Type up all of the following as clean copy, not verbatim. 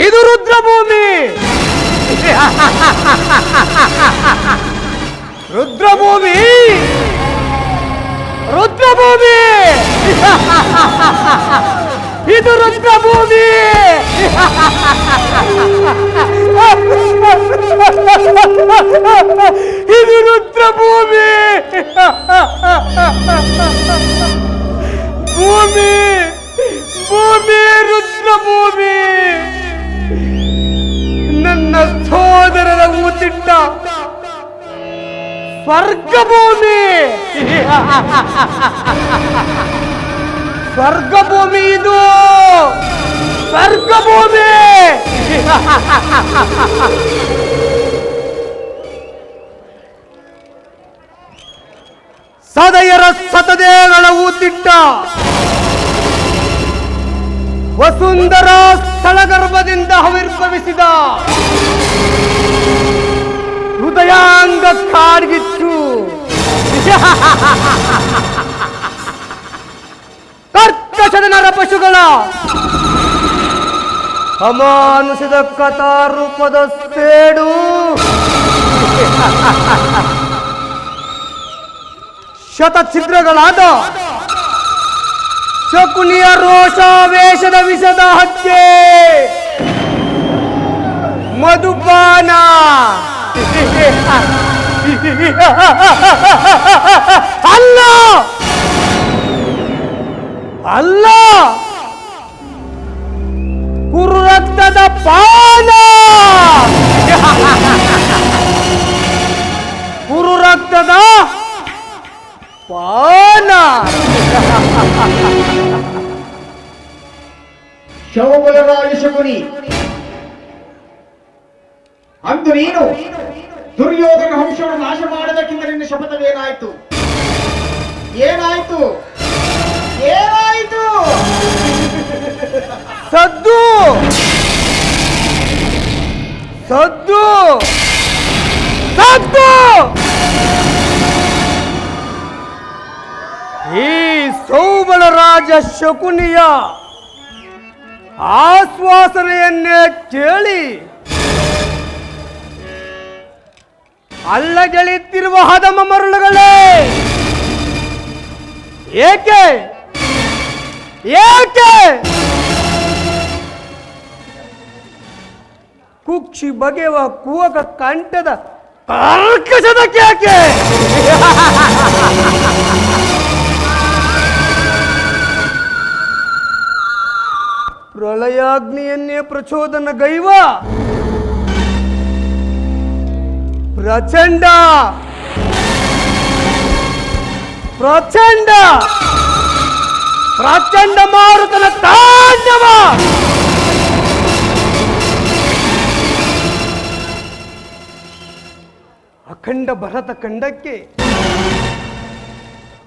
ಇದು ರುದ್ರಭೂಮಿ. ರುದ್ರಭೂಮಿ, ರುದ್ರಭೂಮಿ, ಇದು ರುದ್ರಭೂಮಿ. ಇದು ರುದ್ರಭೂಮಿ. ಭೂಮಿ, ಭೂಮಿ, ರುದ್ರಭೂಮಿ. ನನ್ನ ಸೋದರರ ಊತಿಟ್ಟ ಸ್ವರ್ಗಭೂಮಿ. ಸ್ವರ್ಗಭೂಮಿ, ಇದು ಸ್ವರ್ಗಭೂಮಿ. ಸದಯರ ಸತದೇಗಳ ಊತಿಟ್ಟ ವಸುಂಧರ ಸ್ಥಳಗರ್ಭದಿಂದ ಆವಿರ್ಭವಿಸಿದ ಹೃದಯಾಂಗ ಕಾಡ್ಗಿಚ್ಚು ಕರ್ಕಶದ ನರಪಶುಗಳ ಅಮಾನುಷದ ಕಥಾರೂಪದ ಸೇಡು ಶತಛಿದ್ರಗಳಾದ ಶಕುನಿಯ ರೋಷಾವೇಶದ ವಿಷದ ಹತ್ಯೆ ಮಧುಪಾನ ಅಲ್ಲ ಅಲ್ಲ, ಕುರು ರಕ್ತದ ಪಾನ. ಕುರು ರಕ್ತದ ಪಾನ. ಶೌಬಲರಾಜ ಶಕುನಿ, ಅಂದು ನೀನು ದುರ್ಯೋಧನ ವಂಶವನ್ನು ನಾಶ ಮಾಡಬೇಕೆಂದು ನಿನ್ನ ಶಪಥವೇನಾಯಿತು? ಏನಾಯಿತು? ಏನಾಯಿತು? ಸದ್ದು, ಸದ್ದು, ಸದ್ದು. ಈ ಸೌಬಲರಾಜ ಶಕುನಿಯ ಆಶ್ವಾಸನೆಯನ್ನೇ ಕೇಳಿ ಅಲ್ಲಗೆಳೆಯುತ್ತಿರುವ ಹದಮ ಮರುಳುಗಳೇ, ಏಕೆ ಏಕೆ ಕುಕ್ಷಿ ಬಗೆಯುವ ಕೂವಕ ಕಂಠದ ಕರ್ಕಶದ ಕೇಕೆ? ಪ್ರಳಯಾಗ್ನಿಯನ್ನೇ ಪ್ರಚೋದನ ಗೈವ ಪ್ರಚಂಡ ಪ್ರಚಂಡ ಪ್ರಚಂಡ ಮಾರುತನ ತಾಂಡವ. ಅಖಂಡ ಭರತ ಖಂಡಕ್ಕೆ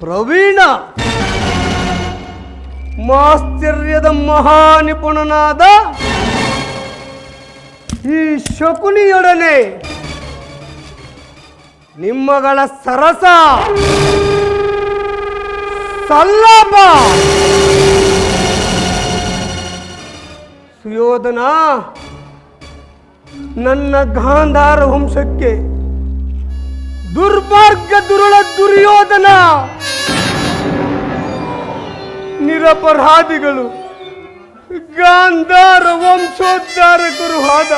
ಪ್ರವೀಣ ಮಾಶ್ಚರ್ಯದ ಮಹಾನಿಪುಣನಾದ ಈ ಶಕುನಿಯೊಡನೆ ನಿಮ್ಮಗಳ ಸರಸ ಸಲ್ಲಾಪ. ಸುಯೋಧನ, ನನ್ನ ಗಾಂಧಾರ ವಂಶಕ್ಕೆ ದುರ್ಮಾರ್ಗ ದುರುಳ ದುರ್ಯೋಧನ ನಿರಪರಾಧಿಗಳು ಗಾಂಧಾರ ವಂಶೋದ್ಧಾರಕರು ಆದ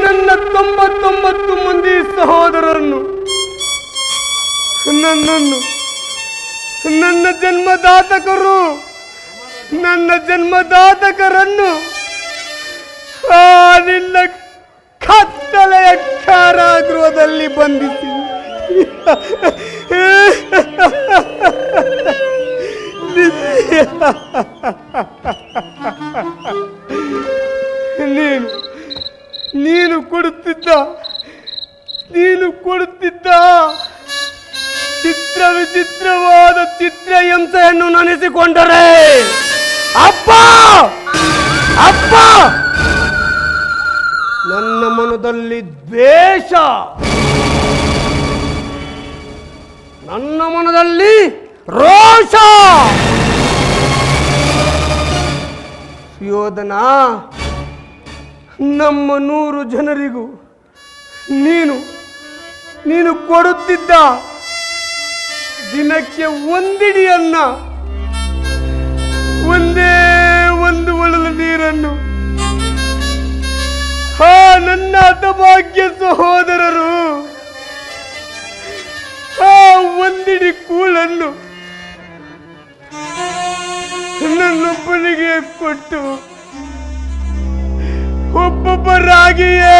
ನನ್ನ 99 ಮಂದಿ ಸಹೋದರರನ್ನು, ನನ್ನ ಜನ್ಮದಾತಕರನ್ನು ನಿನ್ನ ಕತ್ತಲೆಯ ಕಾರಾಗೃಹದಲ್ಲಿ ಬಂಧಿಸಿ ನೀನು ಕೊಡುತ್ತಿದ್ದ ಚಿತ್ರ ವಿಚಿತ್ರವಾದ ಚಿತ್ರಹಿಂಸೆಯನ್ನು ನೆನೆಸಿಕೊಂಡರೆ ಅಪ್ಪ ನನ್ನ ಮನದಲ್ಲಿ ದ್ವೇಷ, ನನ್ನ ಮನದಲ್ಲಿ ರೋಷ. ದುರ್ಯೋಧನ, ನಮ್ಮ 100 ಜನರಿಗೂ ನೀನು ಕೊಡುತ್ತಿದ್ದ ದಿನಕ್ಕೆ ಒಂದಿಡಿ ಅನ್ನ, ಒಂದೇ ಒಂದು ಒಳಲು ನೀರನ್ನು ನನ್ನ ಹತಭಾಗ್ಯ ಸಹೋದರರು ಒಂದಿಡಿ ಕೂಳನ್ನು ನನ್ನೊಬ್ಬನಿಗೆ ಕೊಟ್ಟು ಒಬ್ಬೊಬ್ಬರಾಗಿಯೇ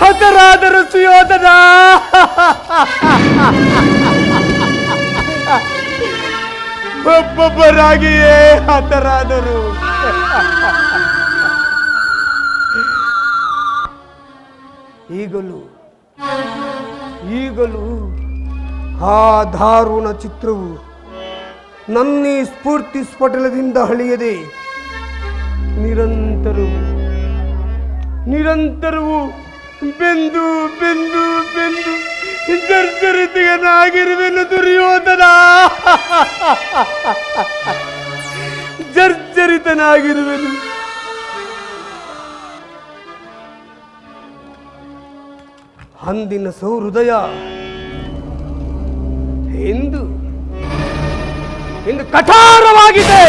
ಹತರಾದರು ಸುಯೋಧನ. ಒಬ್ಬೊಬ್ಬರಾಗಿಯೇ ಹತರಾದರು. ಈಗಲೂ ಆ ದಾರುಣ ಚಿತ್ರವು ನನ್ನೀ ಸ್ಫೂರ್ತಿ ಸ್ಫಟಲದಿಂದ ಅಳಿಯದೆ ನಿರಂತರವು ಬೆಂದು ಬೆಂದು ಬೆಂದು ಜರ್ಜರಿತನಾಗಿರುವೆನು ದುರ್ಯೋಧನ. ಜರ್ಜರಿತನಾಗಿರುವೆನು. ಅಂದಿನ ಸೌಹೃದಯ ಎಂದು ಕಠೋರವಾಗಿದೆ.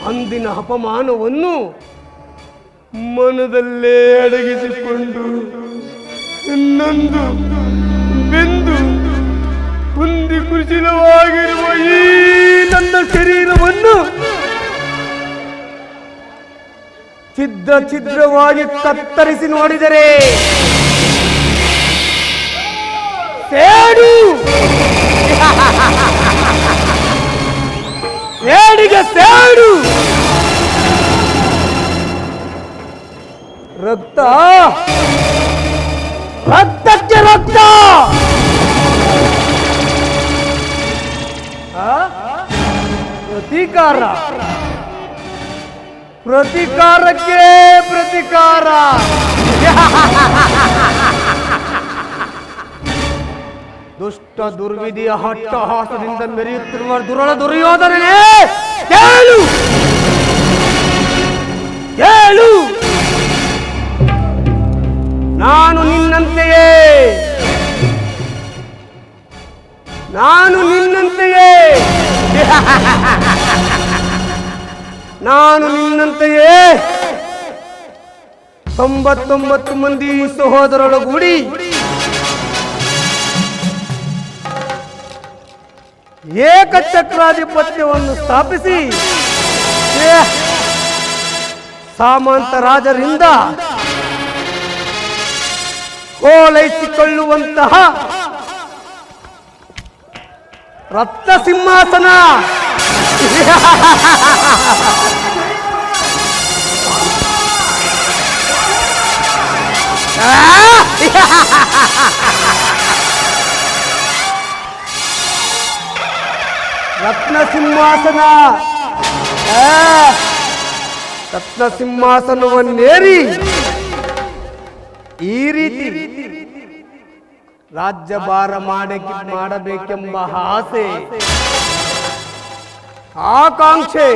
ಅಂದಿನ ಅಪಮಾನವನ್ನು ಮನದಲ್ಲೇ ಅಡಗಿಸಿಕೊಂಡು ನೊಂದು ಬೆಂದು ಕುಂದಿ ಕುಶಲವಾಗಿರುವ ಈ ನನ್ನ ಶರೀರವನ್ನು ಛಿದ್ರವಾಗಿ ಕತ್ತರಿಸಿ ನೋಡಿದರೆ ಸೇಡು ಏಡಿಗೆ ಸೇಡು, ರಕ್ತಕ್ಕೆ ರಕ್ತ, ಪ್ರತೀಕಾರಕ್ಕೆ ಪ್ರತೀಕಾರ. ದುಷ್ಟ ದುರ್ವಿಧಿಯ ಹಟ್ಟಹಾಸದಿಂದ ಮೆರೆಯುತ್ತಿರುವ ದುರ್ಯೋಧನನೇ, ಕೇಳು ಕೇಳು, ನಾನು ನಿನ್ನಂತೆಯೇ ನಾನು 99 ಮಂದಿ ಸಹೋದರರೊಳಗೂಡಿ ಏಕಚಕ್ರಾಧಿಪತ್ಯವನ್ನು ಸ್ಥಾಪಿಸಿ ಸಾಮಂತ ರಾಜರಿಂದ ಓಲೈಸಿಕೊಳ್ಳುವಂತಹ ರತ್ನ ಸಿಂಹಾಸನ ರತ್ನ ಸಿಂಹಾಸನವನ್ನೇರಿ ಈ ರೀತಿ ರಾಜ್ಯಭಾರ ಮಾಡಬೇಕೆಂಬ ಆಸೆ ಆಕಾಂಕ್ಷೆ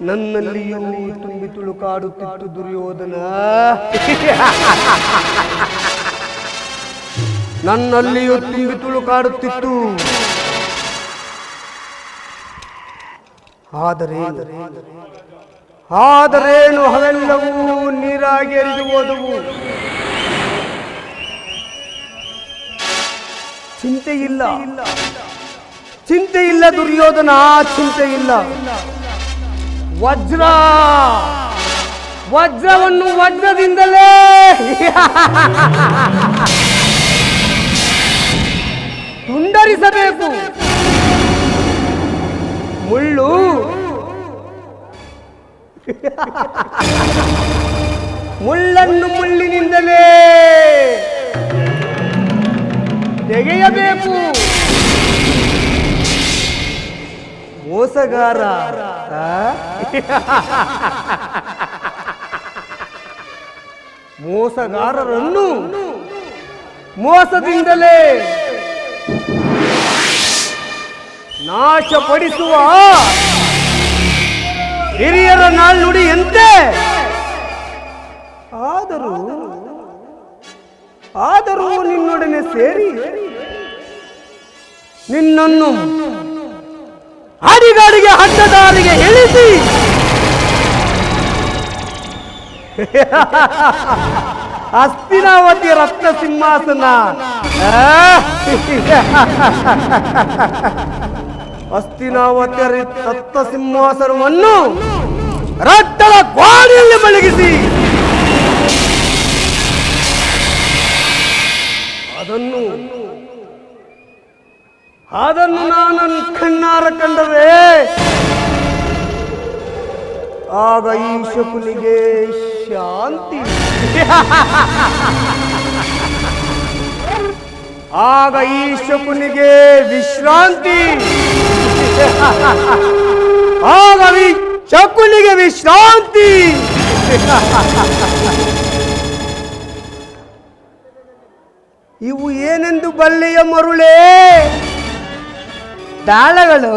ನನ್ನಲ್ಲಿಯೂ ತುಂಬಿ ತುಳುಕಾಡುತ್ತಿತ್ತು ದುರ್ಯೋಧನ. ನನ್ನಲ್ಲಿಯೂ ತುಂಬಿ ತುಳುಕಾಡುತ್ತಿತ್ತು. ಆದರೇನು ಅವೆಲ್ಲವೂ ನೀರಾಗಿ ಹರಿದು ಹೋದವು. ಚಿಂತೆ ಇಲ್ಲ ದುರ್ಯೋಧನ, ಚಿಂತೆ ಇಲ್ಲ. ವಜ್ರವನ್ನು ವಜ್ರದಿಂದಲೇ ತುಂಡರಿಸಬೇಕು. ಮುಳ್ಳನ್ನು ಮುಳ್ಳಿನಿಂದಲೇ ತೆಗೆಯಬೇಕು. ಮೋಸಗಾರರನ್ನು ಮೋಸದಿಂದಲೇ ನಾಶಪಡಿಸುವ ಹಿರಿಯರ ನಾಳ್ನುಡಿಯಂತೆ ಆದರೂ ನಿನ್ನೊಡನೆ ಸೇರಿ ನಿನ್ನನ್ನು ಅಡಿಗಾಡಿಗೆ ಅಡ್ಡದಾರಿಗೆ ಇಳಿಸಿ ಹಸ್ತಿನಾವತಿ ರತ್ನ ಸಿಂಹಾಸನ ಹಸ್ತಿನಾವತಿ ರತ್ನ ಸಿಂಹಾಸನವನ್ನು ರಕ್ತದ ಗೋಡೆಯಲ್ಲಿ ಮಲಗಿಸಿ ಅದನ್ನು ನಾನು ಕಣ್ಣಾರ ಕಂಡರೆ ಆಗ ಈ ಶಕುನಿಗೆ ಶಾಂತಿ, ಆಗ ಈ ಶಕುನಿಗೆ ವಿಶ್ರಾಂತಿ, ಆಗ ಈ ಶಕುನಿಗೆ ವಿಶ್ರಾಂತಿ. ಇವು ಏನೆಂದು ಬಲ್ಲೆಯ ಮರುಳೇ? ದಾಳಗಳು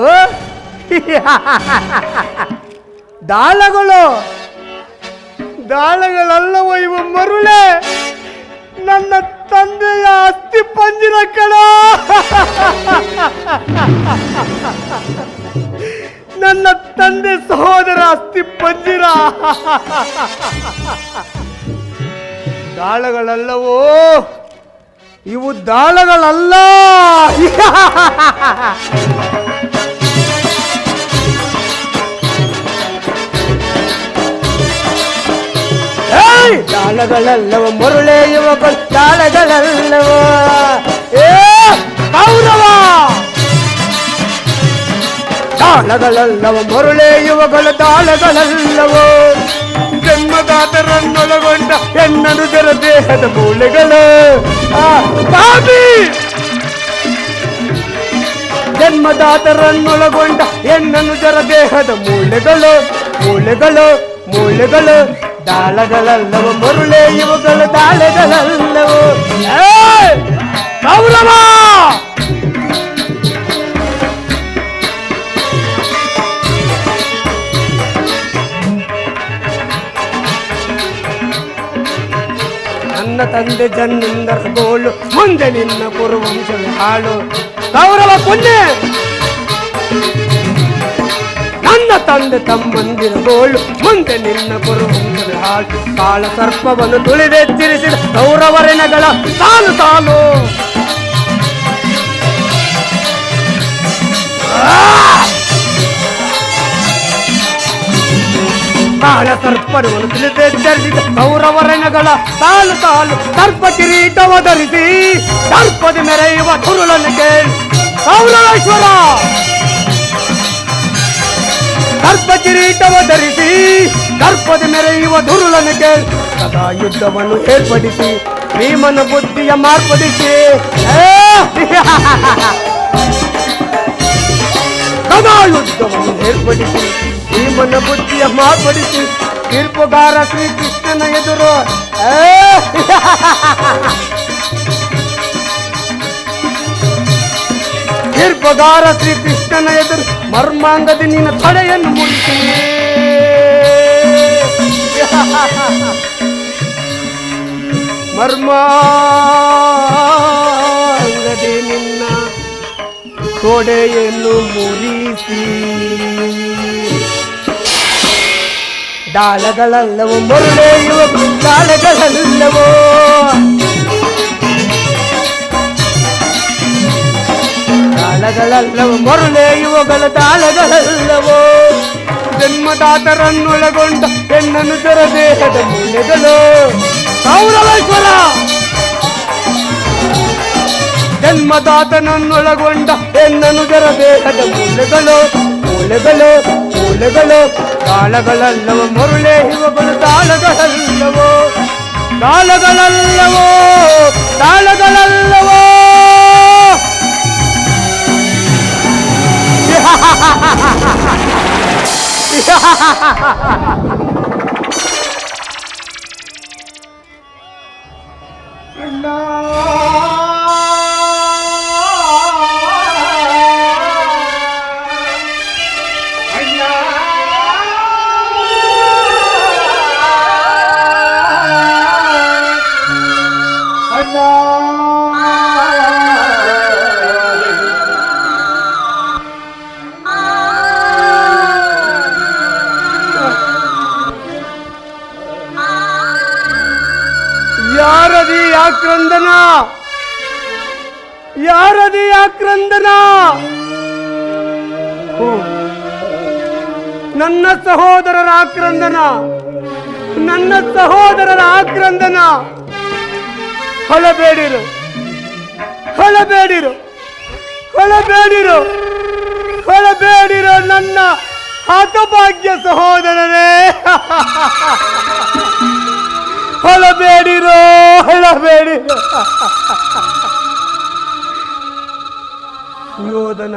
ದಾಳಗಳು ದಾಳಗಳಲ್ಲವೋ ಇವು ಮರುಳೆ? ನನ್ನ ತಂದೆಯ ಅಸ್ಥಿ ಪಂಜಿರ ಕಣ, ನನ್ನ ತಂದೆ ಸಹೋದರ ಅಸ್ಥಿ ಪಂಜಿರ. ದಾಳಗಳಲ್ಲವೋ ಇವು? ದಾಳಗಳಲ್ಲ. ದಾಳಗಳಲ್ಲವ ಮರುಳೆ ಯುವಕರು, ದಾಳಗಳಲ್ಲವ ಕೌರವ. ದಾಳಗಳಲ್ಲವ ಮರುಳೆ ಯುವಗಳು, ದಾಳಗಳಲ್ಲವೋ ಜನ್ಮದಾತರನ್ನೊಳಗೊಂಡ ಹೆಣ್ಣನುಜರ ದೇಹದ ಮೂಳೆಗಳು. ಜನ್ಮದಾತರನ್ನೊಳಗೊಂಡ ಹೆಣ್ಣನುಜರ ದೇಹದ ಮೂಳೆಗಳು, ಮೂಳೆಗಳು, ಮೂಳೆಗಳು. ದಾಳಗಳಲ್ಲವ ಮರುಳೆ ಇವುಗಳು, ದಾಳಗಳಲ್ಲವೋ ಕೌರವ. ನನ್ನ ತಂದೆ ಜನ್ನಿಂದರ ಗೋಳು, ಮುಂದೆ ನಿನ್ನ ಕುರುವಂಶದ ಹಾಳು. ಕೌರವ ಪುಣ್ಯ ನನ್ನ ತಂದೆ ತಮ್ಮಂದಿರ ಗೋಳು, ಮುಂದೆ ನಿನ್ನ ಕುರುವಂಶದ ಹಾಳು. ಕಾಳ ಸರ್ಪವನ್ನು ತುಳಿದೆಚ್ಚರಿಸಿದ ಕೌರವರೆನಗಳ ಸಾಲು ಸಾಲು. ಕಾಳ ಸರ್ಪವನ್ನು ತಿಳಿದೆಚ್ಚರಿಸಿದ ಕೌರವರೆನಗಳ ಸಾಲು ಸಾಲು. ಸರ್ಪ ಕಿರೀಟವ ಧರಿಸಿ ಸರ್ಪದ ಮೆರೆಯುವ ತುರುಳನ್ನು ಕೇಳಿ ಕೌರವೇಶ್ವರ. ಸರ್ಪ ಕಿರೀಟವ ಧರಿಸಿ ಸರ್ಪದ ಮೆರೆಯುವ ದುರುಳನ್ನು ಕೇಳಿ ಸದಾ ಯುದ್ಧವನ್ನು ಏರ್ಪಡಿಸಿ ಭೀಮನ ಬುದ್ಧಿಯ ಮಾರ್ಪಡಿಸಿ ಸದಾ ಯುದ್ಧವನ್ನು ಏರ್ಪಡಿಸಿ ಭೀಮನ ಬುದ್ಧಿಯ ಮಾರ್ಪಡಿಸಿ ತೀರ್ಪುಗಾರ ಶ್ರೀಕೃಷ್ಣನ ಎದುರು ತೀರ್ಪುಗಾರ ಶ್ರೀಕೃಷ್ಣನ ಎದುರು ಮರ್ಮಾಂಗದ ನಿನ್ನ ತಡೆಯನ್ನು ಮುರಿಸಿ ಮರ್ಮಾಂಗದಿ ನಿನ್ನ ತೊಡೆಯನ್ನು ಮುರಿಸಿ. ದಾಳಗಳಲ್ಲವೋ ಮರುಳೆಯುವ ದಾಳಗಳಲ್ಲವೋ ದಾಳಗಳಲ್ಲವೋ ಮರುಳೆಯುವಗಳ ದಾಳಗಳಲ್ಲವೋ ಜನ್ಮದಾತರನ್ನೊಳಗೊಂಡ ಹೆಣ್ಣನುಜರ ದೇಹದ ಮೂಲೆಗಳು ಕೌರವೇಶ್ವರ. ಜನ್ಮದಾತನನ್ನೊಳಗೊಂಡ ಹೆಣ್ಣನುಜರ ದೇಹದ ಮೂಲೆಗಳು ಮೂಲೆಗಳು ಮೂಲೆಗಳು. ದಾಳಗಳಲ್ಲವೋ ಮರುಳೆ ಇವುಗಳು ದಾಳಗಳಲ್ಲವೋ ದಾಳಗಳಲ್ಲವೋ ದಾಳಗಳಲ್ಲವೋ. ಅಣ್ಣ, ಯಾರದಿ ಆಕ್ರಂದನ? ಓ, ನನ್ನ ಸಹೋದರರ ಆಕ್ರಂದನ, ನನ್ನ ಸಹೋದರರ ಆಕ್ರಂದನ. ಹೊಳಬೇಡಿರು, ಹೊಳಬೇಡಿರು, ಹೊಳಬೇಡಿರು, ಹೊಳಬೇಡಿರು ನನ್ನ ಹತಭಾಗ್ಯ ಸಹೋದರರೇ. ಹೊಳಬೇಡಿರೋ, ಹೊಳಬೇಡಿರೋ. ಯೋಧನ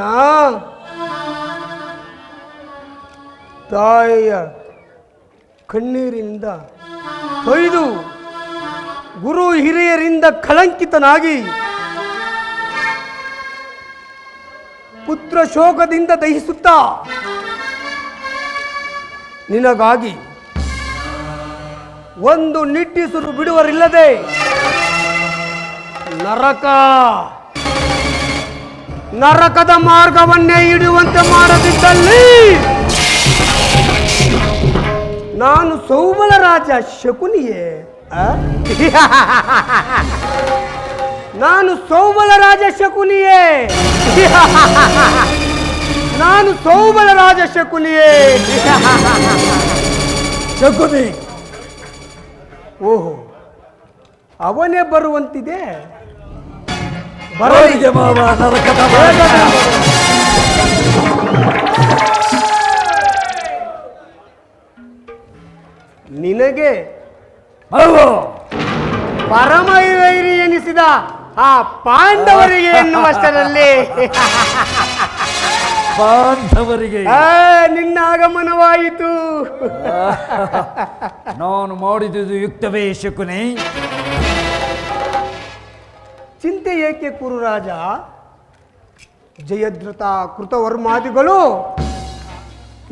ತಾಯಿಯ ಕಣ್ಣೀರಿನಿಂದ ತೊಯ್ದು ಗುರು ಹಿರಿಯರಿಂದ ಕಳಂಕಿತನಾಗಿ ಪುತ್ರ ಶೋಕದಿಂದ ದಹಿಸುತ್ತಾ ನಿನಗಾಗಿ ಒಂದು ನಿಟ್ಟುಸಿರು ಬಿಡುವರಿಲ್ಲದೆ ನರಕದ ಮಾರ್ಗವನ್ನೇ ಹಿಡಿಯುವಂತೆ ಮಾಡದಿದ್ದಲ್ಲಿ ನಾನು ಸೌಬಲ ರಾಜ ಶಕುನಿಯೇ? ನಾನು ಸೌಬಲ ರಾಜ ಶಕುನಿಯೇ? ನಾನು ಸೌಬಲ ರಾಜ ಶಕುನಿಯೇ? ಶಕುನಿ, ಓಹೋ, ಅವನೇ ಬರುವಂತಿದೆ. ಬರೋರಿಗೆ ಮಾವ ನರಕದ ನಿನಗೆ ಪರಮವೈರಿ ಎನಿಸಿದ ಆ ಪಾಂಡವರಿಗೆ ಎನ್ನುವಷ್ಟರಲ್ಲಿ ಬಾಂಧವರಿಗೆ ನಿನ್ನ ಆಗಮನವಾಯಿತು. ನಾನು ಮಾಡಿದುದು ಯುಕ್ತವೇ ಶಕುನಿ? ಚಿಂತೆ ಏಕೆ ಕುರುರಾಜ? ಜಯದ್ರಥ ಕೃತವರ್ಮಾದಿಗಳು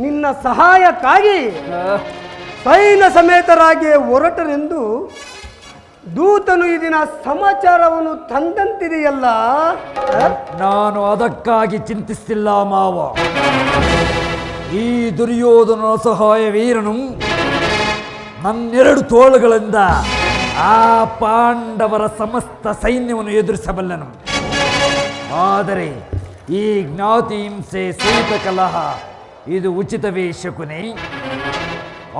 ನಿನ್ನ ಸಹಾಯಕ್ಕಾಗಿ ಸೈನ್ಯ ಸಮೇತರಾಗಿ ಹೊರಟರೆಂದು ದೂತನು ಈ ದಿನ ಸಮಾಚಾರವನ್ನು ತಂದಂತಿದೆಯಲ್ಲ. ನಾನು ಅದಕ್ಕಾಗಿ ಚಿಂತಿಸಿಲ್ಲ ಮಾವ. ಈ ದುರ್ಯೋಧನ ಸಹಾಯ ವೀರನು ನನ್ನೆರಡು ತೋಳುಗಳಿಂದ ಆ ಪಾಂಡವರ ಸಮಸ್ತ ಸೈನ್ಯವನ್ನು ಎದುರಿಸಬಲ್ಲನು. ಆದರೆ ಈ ಜ್ಞಾತಿ ಹಿಂಸೆ ಸಹಿತ ಕಲಹ ಇದು ಉಚಿತವೇ ಶಕುನಿ?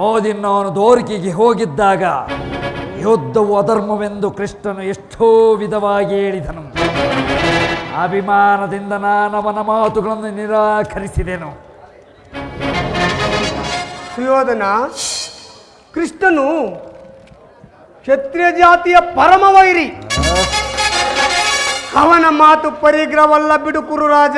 ಆ ದಿನ ನಾನು ದ್ವಾರಕೆಗೆ ಹೋಗಿದ್ದಾಗ ಯುದ್ಧವು ಅಧರ್ಮವೆಂದು ಕೃಷ್ಣನು ಎಷ್ಟೋ ವಿಧವಾಗಿ ಹೇಳಿದನು. ಅಭಿಮಾನದಿಂದ ನಾನು ಅವನ ಮಾತುಗಳನ್ನು ನಿರಾಕರಿಸಿದೆನು. ಸುಯೋಧನ, ಕೃಷ್ಣನು ಕ್ಷತ್ರಿಯ ಜಾತಿಯ ಪರಮವೈರಿ. ಅವನ ಮಾತು ಪರಿಗ್ರಹವಲ್ಲ ಬಿಡು ಕುರುರಾಜ.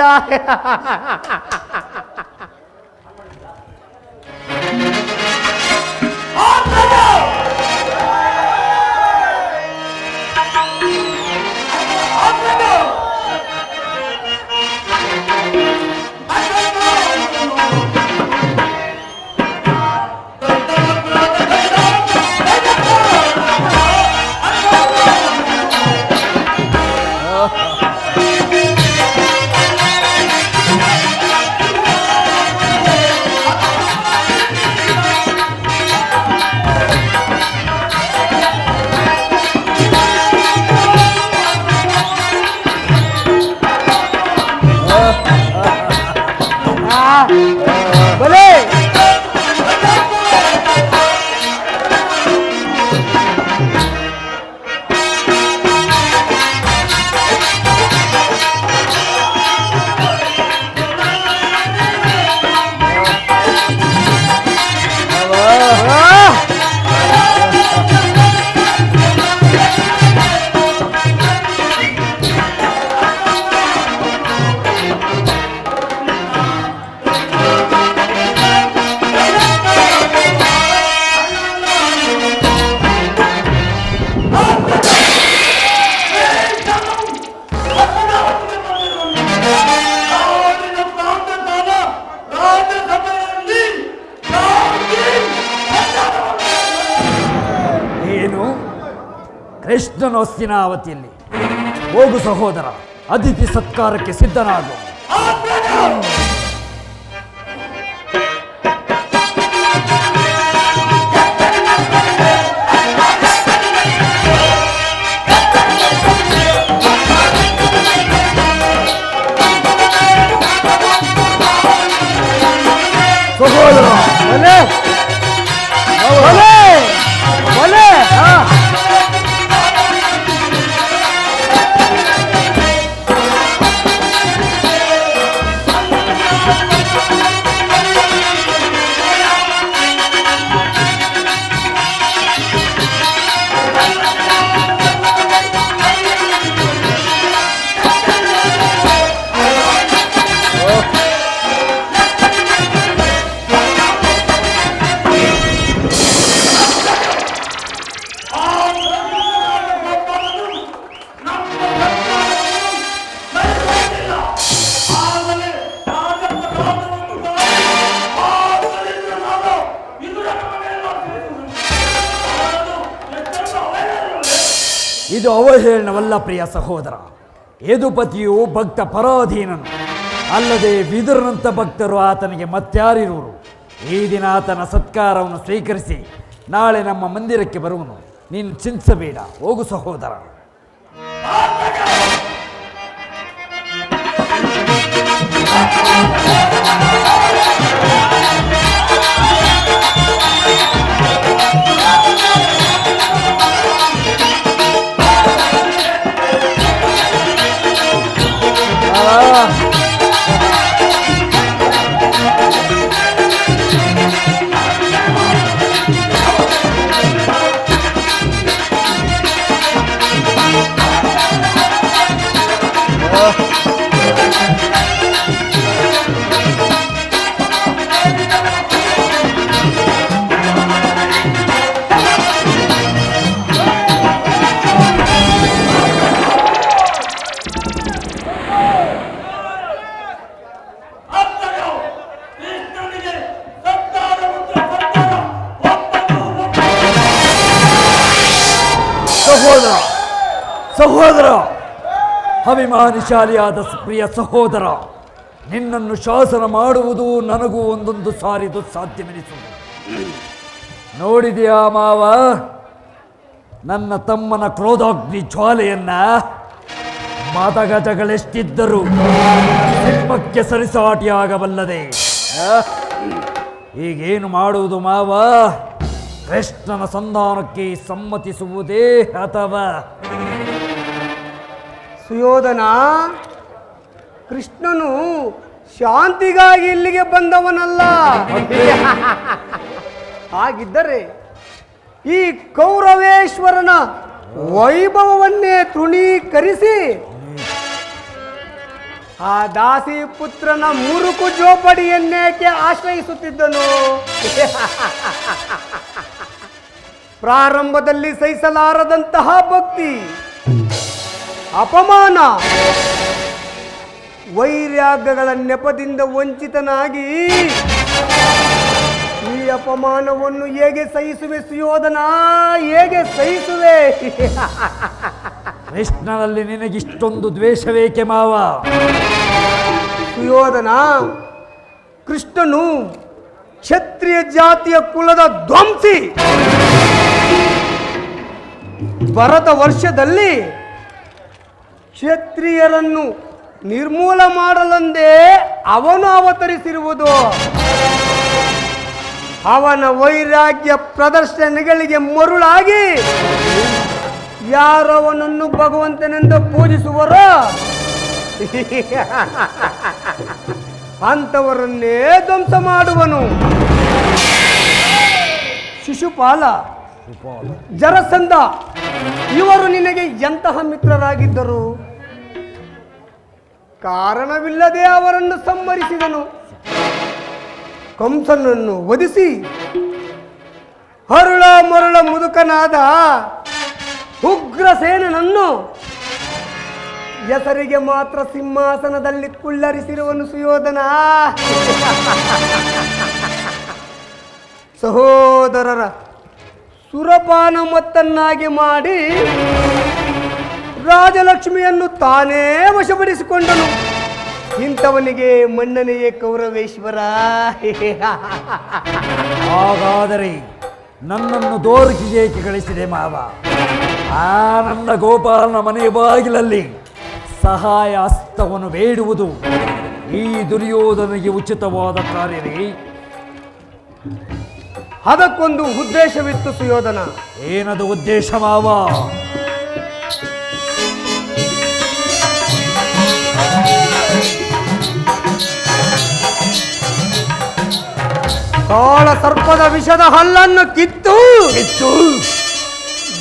ಭಲೆ ಕೃಷ್ಣನು ಹಸ್ತಿನಾವತಿಯಲ್ಲಿ. ಹೋಗು ಸಹೋದರ, ಅತಿಥಿ ಸತ್ಕಾರಕ್ಕೆ ಸಿದ್ಧನಾಗು. ಇದು ಅವಹೇಳನವಲ್ಲ ಪ್ರಿಯ ಸಹೋದರ. ಯದುಪತಿಯು ಭಕ್ತ ಪರಾಧೀನನು, ಅಲ್ಲದೆ ವಿದುರನಂಥ ಭಕ್ತರು ಆತನಿಗೆ ಮತ್ಯಾರಿರುವರು. ಈ ದಿನ ಆತನ ಸತ್ಕಾರವನ್ನು ಸ್ವೀಕರಿಸಿ ನಾಳೆ ನಮ್ಮ ಮಂದಿರಕ್ಕೆ ಬರುವನು. ನೀನು ಚಿಂತಿಸಬೇಡ, ಹೋಗು ಸಹೋದರ. ಸಹೋದರ ಸಹೋದರ ಅಭಿಮಾನಿಶಾಲಿಯಾದ ಪ್ರಿಯ ಸಹೋದರ, ನಿನ್ನನ್ನು ಶಾಸನ ಮಾಡುವುದು ನನಗೂ ಒಂದೊಂದು ಸಾರಿ ದುಸ್ಸಾಧ್ಯವೆನಿಸುವುದು. ನೋಡಿದೆಯಾ ಮಾವ, ನನ್ನ ತಮ್ಮನ ಕ್ರೋಧಾಗ್ನಿ ಜ್ವಾಲೆಯನ್ನ? ಮತಗಜಗಳೆಷ್ಟಿದ್ದರೂ ಸಿಂಹಕ್ಕೆ ಸರಿಸಾಟಿಯಾಗಬಲ್ಲದೆ. ಈಗೇನು ಮಾಡುವುದು ಮಾವ? ಕೃಷ್ಣನ ಸಂಧಾನಕ್ಕೆ ಸಮ್ಮತಿಸುವುದೇ ಅಥವಾ? ಸುಯೋಧನ, ಕೃಷ್ಣನು ಶಾಂತಿಗಾಗಿ ಇಲ್ಲಿಗೆ ಬಂದವನಲ್ಲ. ಹಾಗಿದ್ದರೆ ಈ ಕೌರವೇಶ್ವರನ ವೈಭವವನ್ನೇ ತೃಣೀಕರಿಸಿ ಆ ದಾಸಿ ಪುತ್ರನ ಮುರುಕು ಜೋಪಡಿಯನ್ನೇಕೆ ಆಶ್ರಯಿಸುತ್ತಿದ್ದನು? ಪ್ರಾರಂಭದಲ್ಲಿ ಸಹಿಸಲಾರದಂತಹ ಭಕ್ತಿ, ಅಪಮಾನ, ವೈರಾಗ್ಯಗಳ ನೆಪದಿಂದ ವಂಚಿತನಾಗಿ ಈ ಅಪಮಾನವನ್ನು ಹೇಗೆ ಸಹಿಸುವೆ ಸುಯೋಧನ, ಹೇಗೆ ಸಹಿಸುವೆ? ಕೃಷ್ಣನಲ್ಲಿ ನಿನಗಿಷ್ಟೊಂದು ದ್ವೇಷವೇಕೆ ಮಾವ? ಸುಯೋಧನ, ಕೃಷ್ಣನು ಕ್ಷತ್ರಿಯ ಜಾತಿಯ ಕುಲದ ಧ್ವಂಸಿ. ಭರತ ವರ್ಷದಲ್ಲಿ ಕ್ಷತ್ರಿಯರನ್ನು ನಿರ್ಮೂಲ ಮಾಡಲೆಂದೇ ಅವನು ಅವತರಿಸಿರುವುದು. ಅವನ ವೈರಾಗ್ಯ ಪ್ರದರ್ಶನಗಳಿಗೆ ಮರುಳಾಗಿ ಯಾರವನನ್ನು ಭಗವಂತನೆಂದು ಪೂಜಿಸುವರೋ ಅಂಥವರನ್ನೇ ಧ್ವಂಸ ಮಾಡುವನು. ಶಿಶುಪಾಲ, ಜರಸಂಧ ಇವರು ನಿನಗೆ ಎಂತಹ ಮಿತ್ರರಾಗಿದ್ದರು? ಕಾರಣವಿಲ್ಲದೆ ಅವರನ್ನು ಸಂಹರಿಸಿದನು. ಕಂಸನನ್ನು ವಧಿಸಿ ಹರುಳ ಮರುಳ ಮುದುಕನಾದ ಉಗ್ರಸೇನನನ್ನು ಹೆಸರಿಗೆ ಮಾತ್ರ ಸಿಂಹಾಸನದಲ್ಲಿ ಕುಳ್ಳರಿಸಿರುವನು ಸುಯೋಧನ. ಸಹೋದರರ ಸುರಪಾನ ಮತ್ತನ್ನಾಗಿ ಮಾಡಿ ರಾಜಲಕ್ಷ್ಮಿಯನ್ನು ತಾನೇ ವಶಪಡಿಸಿಕೊಂಡನು. ಇಂಥವನಿಗೆ ಮನ್ನನೆಯೇ ಕೌರವೇಶ್ವರ. ಹಾಗಾದರೆ ನನ್ನನ್ನು ದೋರಿಕೆಗೆ ಏಕೆ ಕಳಿಸಿದೆ ಮಾವ? ಆ ನನ್ನ ಗೋಪಾಲನ ಮನೆಯ ಬಾಗಿಲಲ್ಲಿ ಸಹಾಯ ಹಸ್ತವನ್ನು ಬೇಡುವುದು ಈ ದುರ್ಯೋಧನಿಗೆ ಉಚಿತವಾದ ಕಾರ್ಯವೇ? ಅದಕ್ಕೊಂದು ಉದ್ದೇಶವಿತ್ತು ಸುಯೋಧನ. ಏನದು ಉದ್ದೇಶ ಮಾವ? ಕಾಳ ಸರ್ಪದ ವಿಷದ ಹಲ್ಲನ್ನು ಕಿತ್ತು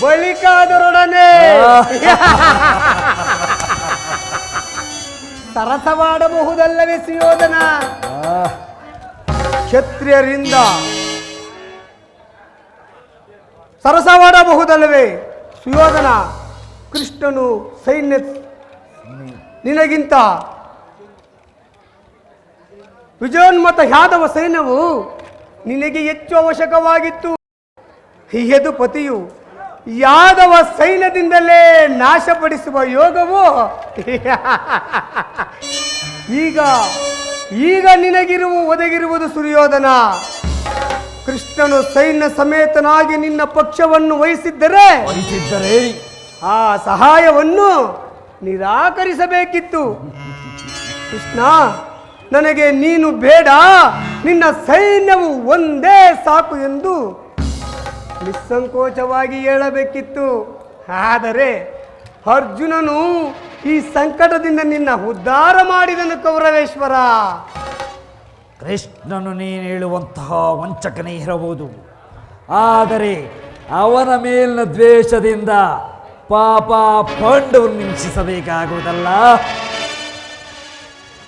ಬಳಿಕಾದರೊಡನೆ ಸರಸವಾಡಬಹುದಲ್ಲವೇ ಸುಯೋಧನ? ಕ್ಷತ್ರಿಯರಿಂದ ಸರಸವಾಡಬಹುದಲ್ಲವೇ ಸುಯೋಧನ? ಕೃಷ್ಣನು ಸೈನ್ಯ ನಿನಗಿಂತ ವಿಜಯೋನ್ಮತ ಯಾದವ ಸೈನ್ಯವು ನಿನಗೆ ಹೆಚ್ಚು ಅವಶ್ಯಕವಾಗಿತ್ತು. ಯದುಪತಿಯು ಯಾದವ ಸೈನ್ಯದಿಂದಲೇ ನಾಶಪಡಿಸುವ ಯೋಗವು ಈಗ ಈಗ ನಿನಗಿರುವ ಒದಗಿರುವುದು ಸುರಿಯೋಧನ. ಕೃಷ್ಣನು ಸೈನ್ಯ ಸಮೇತನಾಗಿ ನಿನ್ನ ಪಕ್ಷವನ್ನು ವಹಿಸಿದ್ದರೆ ಆ ಸಹಾಯವನ್ನು ನಿರಾಕರಿಸಬೇಕಿತ್ತು. ಕೃಷ್ಣ, ನನಗೆ ನೀನು ಬೇಡ, ನಿನ್ನ ಸೈನ್ಯವು ಒಂದೇ ಸಾಕು ಎಂದು ನಿಸ್ಸಂಕೋಚವಾಗಿ ಹೇಳಬೇಕಿತ್ತು. ಆದರೆ ಅರ್ಜುನನು ಈ ಸಂಕಟದಿಂದ ನಿನ್ನ ಉದ್ಧಾರ ಮಾಡಿದನು ಕೌರವೇಶ್ವರ. ಕೃಷ್ಣನು ನೀನು ಹೇಳುವಂತಹ ವಂಚಕನೇ ಇರಬಹುದು, ಆದರೆ ಅವನ ಮೇಲಿನ ದ್ವೇಷದಿಂದ ಪಾಪ ಪಾಂಡವರು ಹಿಂಸಿಸಬೇಕಾಗುವುದಲ್ಲ.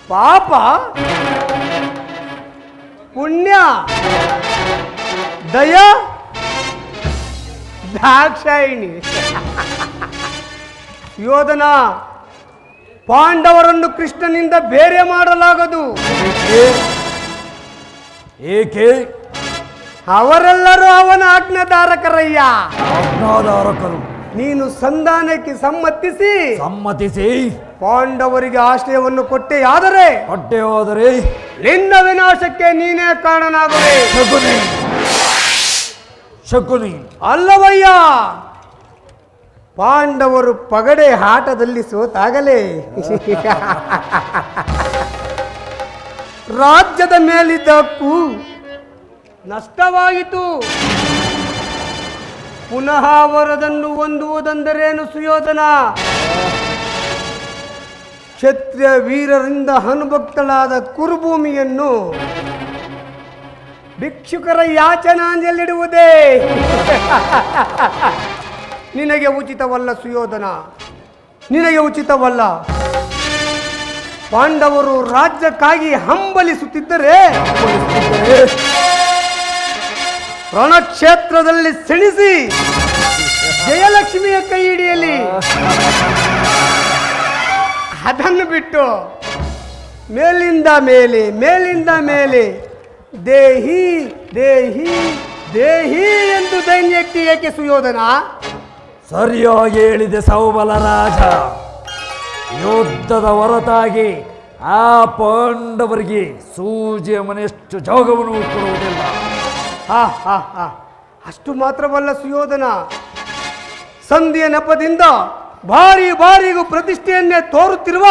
ಪಾಪ ಪುಣ್ಯ ದಯ ದಾಕ್ಷಾಯಿಣಿ. ಯೋಧನ, ಪಾಂಡವರನ್ನು ಕೃಷ್ಣನಿಂದ ಬೇರೆ ಮಾಡಲಾಗದು. ಏಕೆ? ಅವರೆಲ್ಲರೂ ಅವನ ಆಜ್ಞಾಧಾರಕರಯ್ಯ. ಆಜ್ಞಾಧಾರಕರು. ನೀನು ಸಂಧಾನಕ್ಕೆ ಸಮ್ಮತಿಸಿ ಪಾಂಡವರಿಗೆ ಆಶ್ರಯವನ್ನು ಕೊಟ್ಟೆ ಹೋದರೆ ನಿನ್ನ ವಿನಾಶಕ್ಕೆ ನೀನೇ ಕಾರಣನಾಗುವೆ. ಶಕುನಿ ಅಲ್ಲವಯ್ಯ, ಪಾಂಡವರು ಪಗಡೆ ಆಟದಲ್ಲಿ ಸೋತಾಗಲೇ ರಾಜ್ಯದ ಮೇಲಿದ್ದ ಹಕ್ಕು ನಷ್ಟವಾಯಿತು. ಪುನಃ ಅವರದನ್ನು ಹೊಂದುವುದೆಂದರೇನು ಸುಯೋಧನ? ಕ್ಷತ್ರಿಯ ವೀರರಿಂದ ಅನುಭಕ್ತಳಾದ ಕುರುಭೂಮಿಯನ್ನು ಭಿಕ್ಷುಕರ ಯಾಚನಾಂಜಲಿಡುವುದೇ ನಿನಗೆ ಉಚಿತವಲ್ಲ ಸುಯೋಧನ, ನಿನಗೆ ಉಚಿತವಲ್ಲ. ಪಾಂಡವರು ರಾಜ್ಯಕ್ಕಾಗಿ ಹಂಬಲಿಸುತ್ತಿದ್ದರೆ ರಣಕ್ಷೇತ್ರದಲ್ಲಿ ಸೆಣಿಸಿ ಜಯಲಕ್ಷ್ಮಿಯ ಕೈ ಹಿಡಿಯಲಿ. ಅದನ್ನು ಬಿಟ್ಟು ಮೇಲಿಂದ ಮೇಲೆ ದೇಹಿ ದೇಹಿ ದೇಹಿ ಎಂದು ದೈನ್ಯಕ್ಕೆ ಏಕೆ ಸುಯೋಧನ? ಸರಿಯಾಗಿ ಹೇಳಿದೆ ಸೌಬಲ ರಾಜ. ಯುದ್ಧದ ಹೊರತಾಗಿ ಆ ಪಾಂಡವರಿಗೆ ಸೂಜಿಯ ಮನೆಯಷ್ಟು ಜಾಗವನ್ನು ಕೊಡುವುದಿಲ್ಲ. ಅಷ್ಟು ಮಾತ್ರವಲ್ಲ ಸುಯೋಧನ, ಸಂಧಿಯ ನೆಪದಿಂದ ಬಾರಿಗೂ ಪ್ರತಿಷ್ಠೆಯನ್ನೇ ತೋರುತ್ತಿರುವ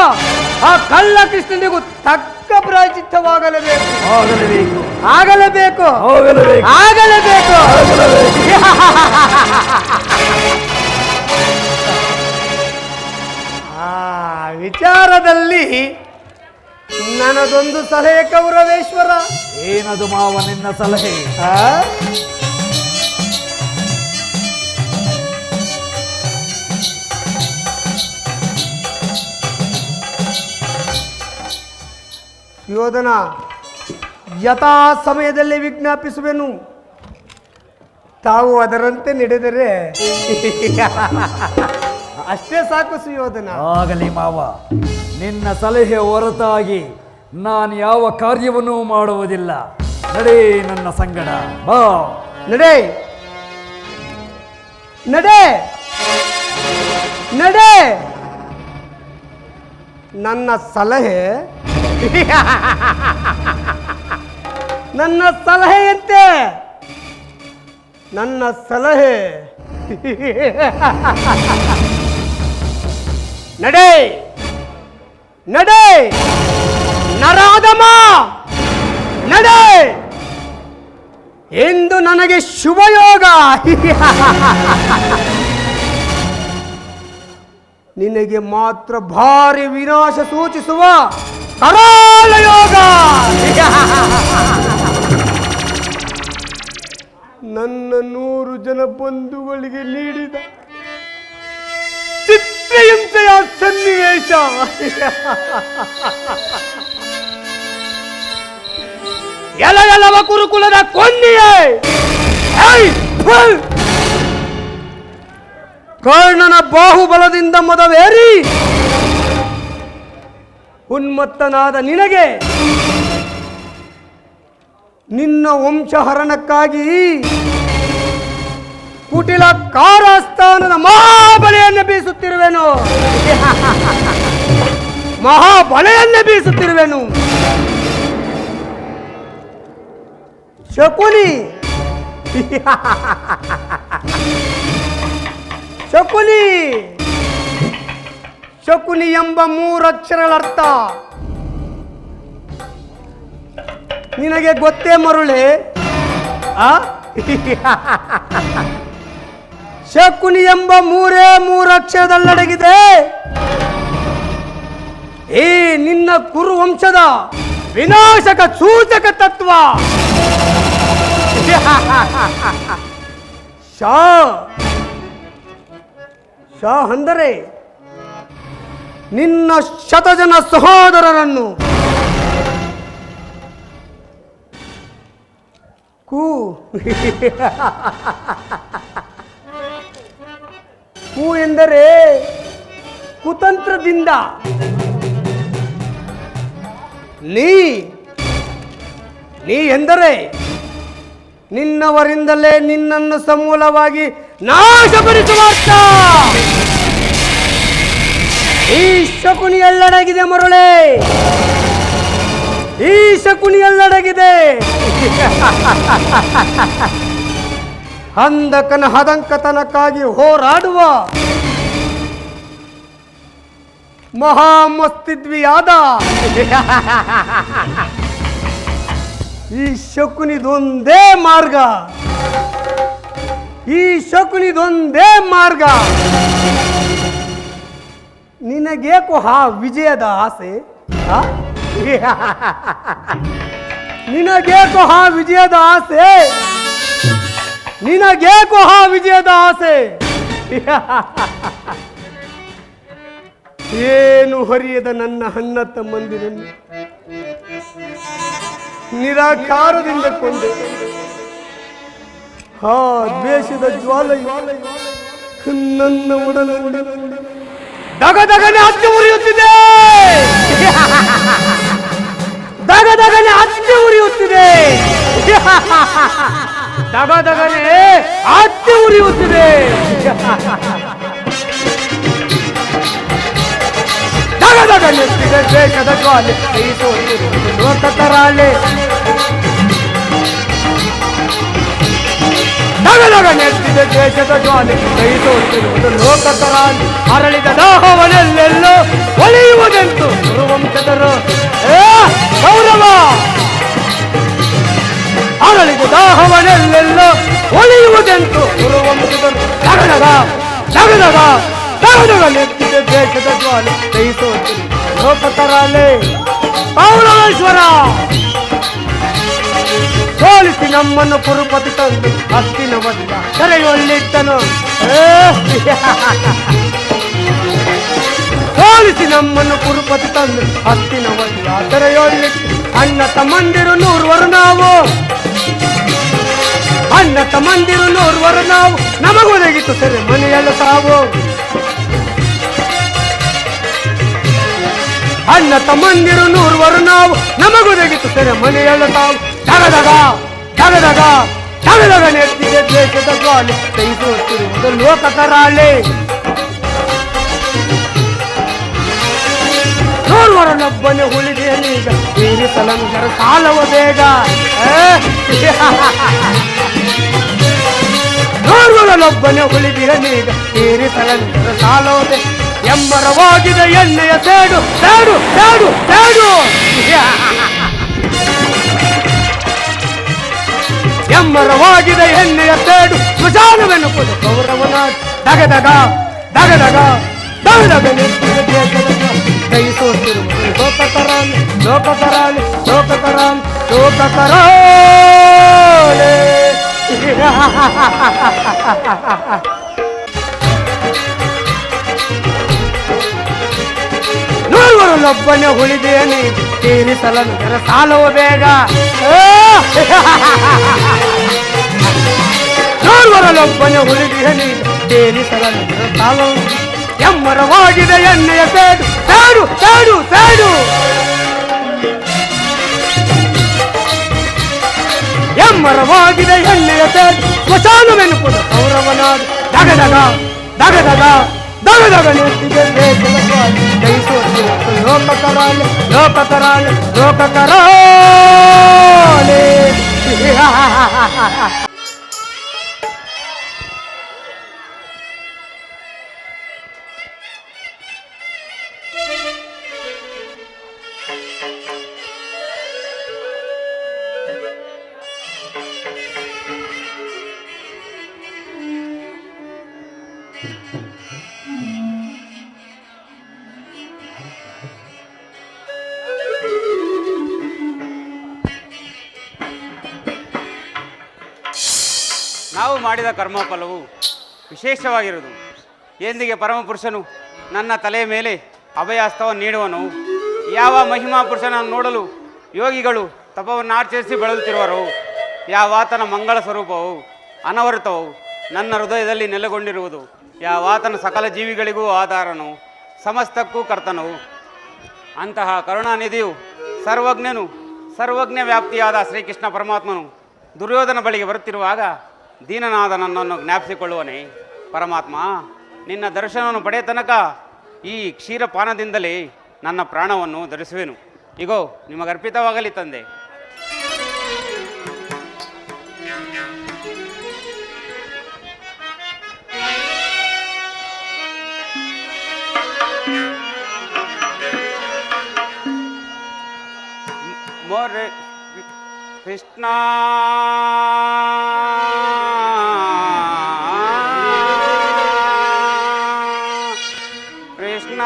ಆ ಕಳ್ಳ ಕೃಷ್ಣನಿಗೂ ತಕ್ಕ ಪ್ರಾಯಶ್ಚಿತ್ತವಾಗಲೇಬೇಕು. ಆ ವಿಚಾರದಲ್ಲಿ ನನ್ನದೊಂದು ಸಲಹೆ ಕೌರವೇಶ್ವರ. ಏನದು ಮಾವ ನಿನ್ನ ಸಲಹೆ? ಯೋಧನ, ಯಥಾ ಸಮಯದಲ್ಲಿ ವಿಜ್ಞಾಪಿಸುವೆನು, ತಾವು ಅದರಂತೆ ನಡೆದರೆ ಅಷ್ಟೇ ಸಾಕು ಸುಯೋಧನ. ಆಗಲಿ ಮಾವ, ನಿನ್ನ ಸಲಹೆ ಹೊರತಾಗಿ ನಾನು ಯಾವ ಕಾರ್ಯವನ್ನೂ ಮಾಡುವುದಿಲ್ಲ. ನಡೆ ನನ್ನ ಸಂಗಡ, ಬಾ. ನಡೆ ನಡೆ ನಡೆ. ನನ್ನ ಸಲಹೆ ನನ್ನ ಸಲಹೆಯಂತೆ, ನನ್ನ ಸಲಹೆ. ನಡೆ ನಡೆ ನರಾಧಮ, ನಡೆ. ಎಂದು ನನಗೆ ಶುಭಯೋಗ. ನಿನಗೆ ಮಾತ್ರ ಭಾರಿ ವಿನಾಶ ಸೂಚಿಸುವ ಕರಾಳ ಯೋಗ. ನನ್ನ 100 ಜನ ಬಂಧುಗಳಿಗೆ ನೀಡಿದ ಚಿತ್ರಹಿಂಸೆಯ ಸನ್ನಿವೇಶ. ಎಲವ ಕುರುಕುಲದ ಕೊಂದಿಯೇ, ಕರ್ಣನ ಬಾಹುಬಲದಿಂದ ಮದವೇರಿ ಉನ್ಮತ್ತನಾದ ನಿನಗೆ ನಿನ್ನ ವಂಶಹರಣಕ್ಕಾಗಿ ಕುಟಿಲ ಕಾರಸ್ಥಾನದ ಮಹಾಬಲೆಯನ್ನೇ ಬೀಸುತ್ತಿರುವೆನು. ಮಹಾಬಲೆಯನ್ನೇ ಬೀಸುತ್ತಿರುವೆನು. ಶಕುನಿ ಶಕುನಿ ಶಕುನಿ ಎಂಬ ಮೂರಕ್ಷರಗಳ ಅರ್ಥ ನಿನಗೆ ಗೊತ್ತೇ ಮರುಳೆ? ಶಕುನಿ ಎಂಬ ಮೂರಕ್ಷರದಲ್ಲಡಗಿದೆ ಈ ನಿನ್ನ ಕುರುವಂಶದ ವಿನಾಶಕ ಸೂಚಕ ತತ್ವ. ಶಾ ಶಾ ಅಂದರೆ ನಿನ್ನ ಶತಜನ ಸಹೋದರರನ್ನು ಕೂ ಕೂ ಎಂದರೆ ಕುತಂತ್ರದಿಂದ ನೀ ಎಂದರೆ ನಿನ್ನವರಿಂದಲೇ ನಿನ್ನನ್ನು ಸಮೂಲವಾಗಿ ನಾಶಪಡಿಸುವ ಅರ್ಥ. ಈ ಶಕುನಿಯಲ್ಲಡಗಿದೆ ಮರುಳೆ, ಈ ಶಕುನಿಯಲ್ಲಡಗಿದೆ. ಅಂಧಕನ ಹದಂಕತನಕ್ಕಾಗಿ ಹೋರಾಡುವ ಮಹಾಮಸ್ತಿದ್ವಿಯಾದ ಈ ಶಕುನಿದೊಂದೇ ಮಾರ್ಗ, ಈ ಶಕುನಿದೊಂದೇ ಮಾರ್ಗ. ನಿನಗೇಕೋ ವಿಜಯದ ಆಸೆ? ನಿನಗೇಕೋ ವಿಜಯದ ಆಸೆ? ನಿನಗೇಕೋ ವಿಜಯದ ಆಸೆ? ಏನು ಹರಿಯದ ನನ್ನ ಅಣ್ಣ ತಮ್ಮಂದಿರನ್ನು ನಿರಾಕಾರದಿಂದ ಕೊಂಡೆ. ದ್ವೇಷದ ಜ್ವಾಲೆಯು ನನ್ನ ಉಡಲು ದಗದಗನೆ ಹತ್ತಿ ಉರಿಯುತ್ತಿದೆ, ದಗದಗನೆ ಹತ್ತಿ ಉರಿಯುತ್ತಿದೆ, ದಗದಗನೆ ಹತ್ತಿ ಉರಿಯುತ್ತಿದೆ. ದಗದಗನೆ ದ್ವೇಷದ ಜ್ವಾಲೆ ಲೋಕತರಾಲೆ, ದಗದಗನೆತ್ತಿದೆ ದ್ವೇಷದ ಜ್ವಾಲೆ ಕೈ ತೋರಿಸಿರುವುದು ಲೋಕತರಾಲೆ. ಅರಳಿದ ದಾಹವನೆಲ್ಲೆಲ್ಲೋ ಒಳೆಯುವುದೆಂತು ಗುರುವಂಶದರು ಗೌರವ. ಅರಳಿದ ದಾಹವನೆಲ್ಲೆಲ್ಲೋ ಒಳೆಯುವುದೆಂತು ಗುರುವಂಶದರು. ದಗದಗ ದಗದಗ ದಗದಗನೆತ್ತಿದೆ ದ್ವೇಷದ ಜ್ವಾಲೆ ಕೈ ತೋರಿಸಿರುವುದು ಲೋಕತರಾಲೆ. ಪೌರವೇಶ್ವರ ಸೋಲಿಸಿ ನಮ್ಮನ್ನು ಕುರುಪತಿ ತಂದು ಹಸ್ತಿನ ಮಧ್ಯ ಕರೆಯೊಳ್ಳಿಟ್ಟನು. ಸೋಲಿಸಿ ನಮ್ಮನ್ನು ಕುರುಪತಿ ತಂದು ಹಸ್ತಿನ ಮಧ್ಯ ಕರೆಯೊಳ್ಳಿಟ್ಟು. ಅಣ್ಣ ತಮ್ಮಂದಿರು 100 ನಾವು, ಅಣ್ಣ ತಮ್ಮಂದಿರು 100 ನಾವು, ನಮಗೊದಗಿತು ಸರಿ ಮನೆಯಲ್ಲ ತಾವು. ಅಣ್ಣ ತಮ್ಮಂದಿರು 100 ನಾವು, ನಮಗೊದಗಿತು ಸರಿ ಮನೆಯಲ್ಲ ತಾವು. ದಗದಗ ದಗದಗ ದಗದಗ ನೆತ್ತಿದೆ ದ್ವೇಷದ ಜ್ವಾಲೆ ಕೈಗೊತ್ತಿರುವುದು ಲೋಕತರಾಲೆ. 100 ಉಳಿದೆಯಲ್ಲೀಗ ತೀರಿಸಲಂಗರ ಸಾಲವ ಬೇಗ. 100 ಉಳಿದೆಯಲ್ಲೀಗ ತೀರಿಸಲಂಗರ ಸಾಲವ ಬೇಗ. ಎಮ್ಮರವಾಗಿದೆ ಎಣ್ಣೆಯ ಸೇಡು ಸೇಡು ಸೇಡು ಸೇಡು. ಎಮ್ಮರವಾಗಿದೆ ಎಣ್ಣೆಯ ಸೇಡು ಸ್ಮಶಾನವೆನ್ನುವುದು ಗೌರವನ. ದಗದಗ ದಗದಗ ದಗದಗ ಕೈ ಸೋತಿರುವುದು ಲೋಕತರಾಲೆ ಲೋಕತರಾಲೆ ಲೋಕತರಾಲೆ ಲೋಕತರಾಲೆ. ನೂರೊಬ್ಬನೇ ಉಳಿದೇನೆ ತೀರಿಸಲನು ಜರ ಸಾಲವ ಬೇಗ. 100 ಉಳಿದೇನೆ ತೀರಿಸಲನು ಜರ ಸಾಲವ. ಎಮ್ಮರವಾಗಿದೆ ಎಣ್ಣೆಯ ಸೇಡು ಸೇಡು ಸೇಡು ಸೇಡು. ಮರವಾಗಿದೆ ಎಣ್ಣೆಯ ತೇಜ ಸ್ಮಶಾನವೆನುಪುದು ಕೌರವನಾದ ದಗ ದಗ ದಗ ದಗ ದಗ ದಗ ನೆತ್ತಿಗೆ ಬೇಸಲವಾಗಿ ಜಯಿಸೋದು ಲೋಕಕರಾಳೆ ಲೋಕಕರಾಳೆ ಲೋಕಕರಾಳೆ. ನಾವು ಮಾಡಿದ ಕರ್ಮಫಲವು ವಿಶೇಷವಾಗಿರುವುದು. ಎಂದಿಗೆ ಪರಮಪುರುಷನು ನನ್ನ ತಲೆಯ ಮೇಲೆ ಅಭಯಾಸ್ತವನ್ನು ನೀಡುವನು. ಯಾವ ಮಹಿಮಾ ಪುರುಷನನ್ನು ನೋಡಲು ಯೋಗಿಗಳು ತಪವನ್ನು ಆಚರಿಸಿ ಬಳಲುತ್ತಿರುವರು. ಯಾವಾತನ ಮಂಗಳ ಸ್ವರೂಪವು ಅನವರತವು ನನ್ನ ಹೃದಯದಲ್ಲಿ ನೆಲೆಗೊಂಡಿರುವುದು. ಯಾವಾತನ ಸಕಲ ಜೀವಿಗಳಿಗೂ ಆಧಾರನು ಸಮಸ್ತಕ್ಕೂ ಕರ್ತನು. ಅಂತಹ ಕರುಣಾನಿಧಿಯು ಸರ್ವಜ್ಞನು ಸರ್ವಜ್ಞ ವ್ಯಾಪ್ತಿಯಾದ ಶ್ರೀಕೃಷ್ಣ ಪರಮಾತ್ಮನು ದುರ್ಯೋಧನ ಬಳಿಗೆ ಬರುತ್ತಿರುವಾಗ ದೀನನಾದ ನನ್ನನ್ನು ಜ್ಞಾಪಿಸಿಕೊಳ್ಳುವನೇ. ಪರಮಾತ್ಮ, ನಿನ್ನ ದರ್ಶನವನ್ನು ಪಡೆಯ ತನಕ ಈ ಕ್ಷೀರಪಾನದಿಂದಲೇ ನನ್ನ ಪ್ರಾಣವನ್ನು ಧರಿಸುವೆನು. ಇಗೋ ನಿಮಗರ್ಪಿತವಾಗಲಿ ತಂದೆ. ಮೊರೆ ಕೃಷ್ಣ ಕೃಷ್ಣ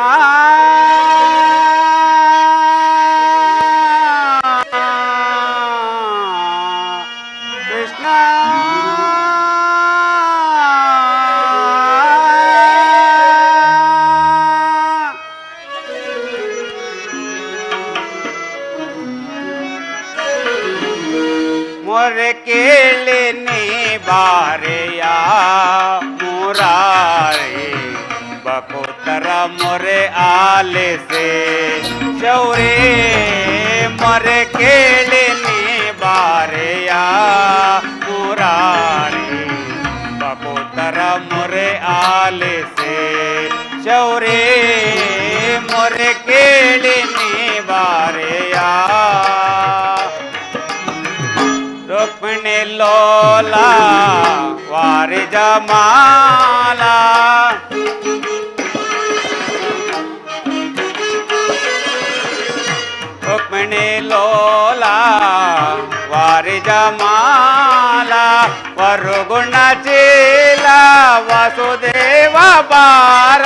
ಕೃಷ್ಣ ಮೊರೆ ಕೇಳಿನಿ ಬಾರೆಯ ಮುರಾರಿ ಬಕುತರ ಮೊರೆ ಆಲಿಸೆ ಶೌರೇ. ಮೊರೆ ಕೇಳಿನಿ ಬಾರೆಯ ಮುರಾರಿ ಬಕುತರ ಮೊರೆ ಆಲಿಸೆ ಶೌರೇ. ಮೊರೆ ಕೇಳಿನಿ ಬಾರೆಯ ರುಕ್ಮಿಣಿ ಲೋಲಾ ವಾರಿ ಜಮಾಲಾ ರುಕ್ಮಿಣಿ ಲೋಲಾ ವಾರಿ ಜಮಾಲಾ ವರುಗುಣ ಚೀಲ ವಸುದೇವ ಬಾರ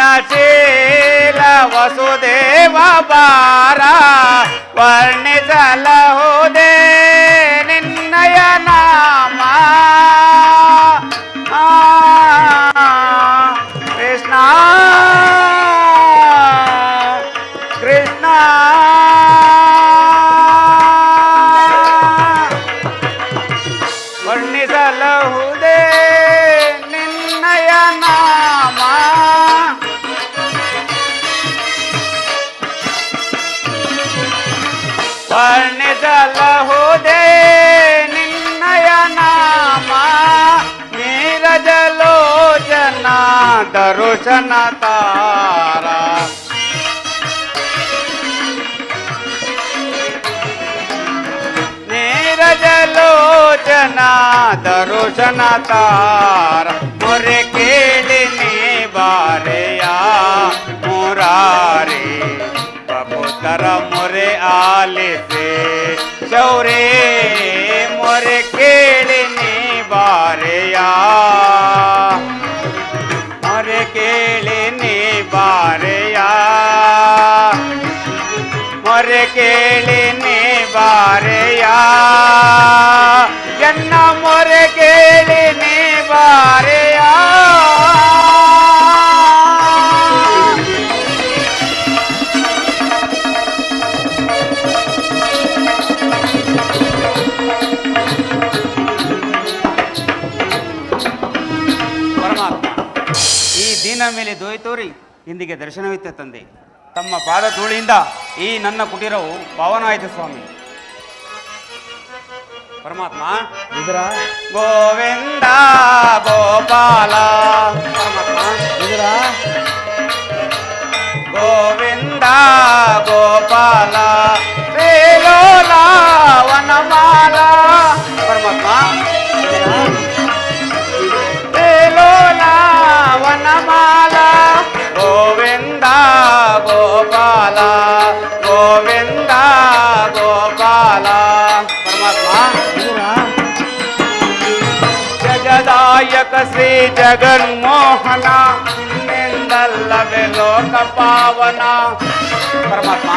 ವರುಗುಣಶೀಲ ವಸುದೇವ ಬಾರ ವರ್ಣಿಸಲಹುದೇ ನಿನ್ನಯ ನಾಮ. ಕೃಷ್ಣ ಕೃಷ್ಣ ವರ್ಣಿಸಲಹುದೇ ನಿನ್ನಯ ನಾಮ. ವರ್ಣಿಸಲಹುದೇ ನಿನ್ನಯ ನಾಮ. ನೀರಜಲೋಚನ ದರುಶನ ತಾರ ನೀರಜಲೋಚನ ದರುಶನ ತಾರ. ಮೊರೆ ಕೇಳಿನಿ ಬಾರೆಯ ಮುರಾರಿ ಬಕುತರ ಮೊರೆ ಆಲಿಸೆ ಶೌರೇ. ಮೊರೆ ಕೇಳಿನಿ ಬಾರೆಯ ಮೊರೆ ಕೇಳಿನಿ ಬಾರೆಯ ಮೊರೆ ಕೇಳಿನಿ ಬಾರೆಯ ಎನ್ನ ಮೊರೆ ಕೇಳಿನಿ ಬಾರೆಯ. ಪರಮಾತ್ಮ, ಈ ದೀನ ಮೇಲೆ ದೋಯ್ ತೋರಿ ಇಂದಿಗೆ ದರ್ಶನವಿತ್ತೆ ತಂದೆ. ತಮ್ಮ ಪಾದ ಧೂಳಿಯಿಂದ ಈ ನನ್ನ ಕುಟೀರವು ಪಾವನಾಯಿತು ಸ್ವಾಮಿ. ಪರಮಾತ್ಮ ಇದರ ಗೋವಿಂದ ಗೋಪಾಲ. ಪರಮಾತ್ಮ ಇದರ ಗೋವಿಂದ ಗೋಪಾಲ ಶ್ರೀಲೋಲ ವನಮಾಲ. ಪರಮಾತ್ಮ ಶ್ರೀಲೋಲ ವನಮಾಲ ಗೋವಿಂದ ಗೋಪಾಲ ಗೋವಿಂದ ಗೋಪಾಲ. ಪರಮಾತ್ಮ ಜಗದಾಯಕ ಶ್ರೀ ಜಗನ್ಮೋಹನ ನಿನ್ನೆಂದಲ್ಲವೇ ಲೋಕ ಪಾವನ. ಪರಮಾತ್ಮ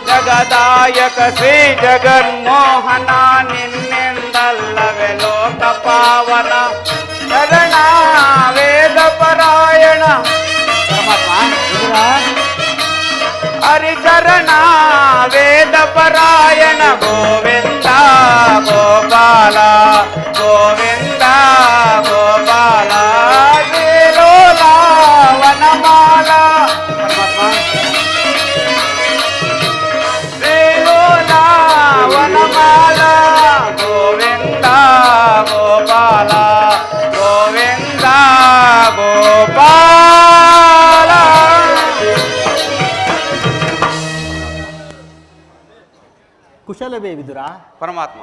ಜಗದಾಯಕ ಶ್ರೀ ಜಗನ್ಮೋಹನ ನಿನ್ನೆಂದಲ್ಲವೇ ಲೋಕ ಪಾವನ. ಶರಣ ವೇದ ಪರಾಯಣ. ಪರಮಾತ್ಮ ಹರಿಚರಣ ವೇದ ಪರಾಯಣ ಗೋವಿಂದ ಗೋಪಾಲ ಗೋವಿಂದ ಗೋಪಾಲ ಶ್ರೀಲೋಲ ವನಮಾಲ. ಶ್ರೀಲೋಲ ವನಮಾಲ ಗೋವಿಂದ ಗೋಪಾಲ ಗೋವಿಂದ ಗೋಪಾಲ. ಕುಶಲವೇ ವಿದುರ? ಪರಮಾತ್ಮ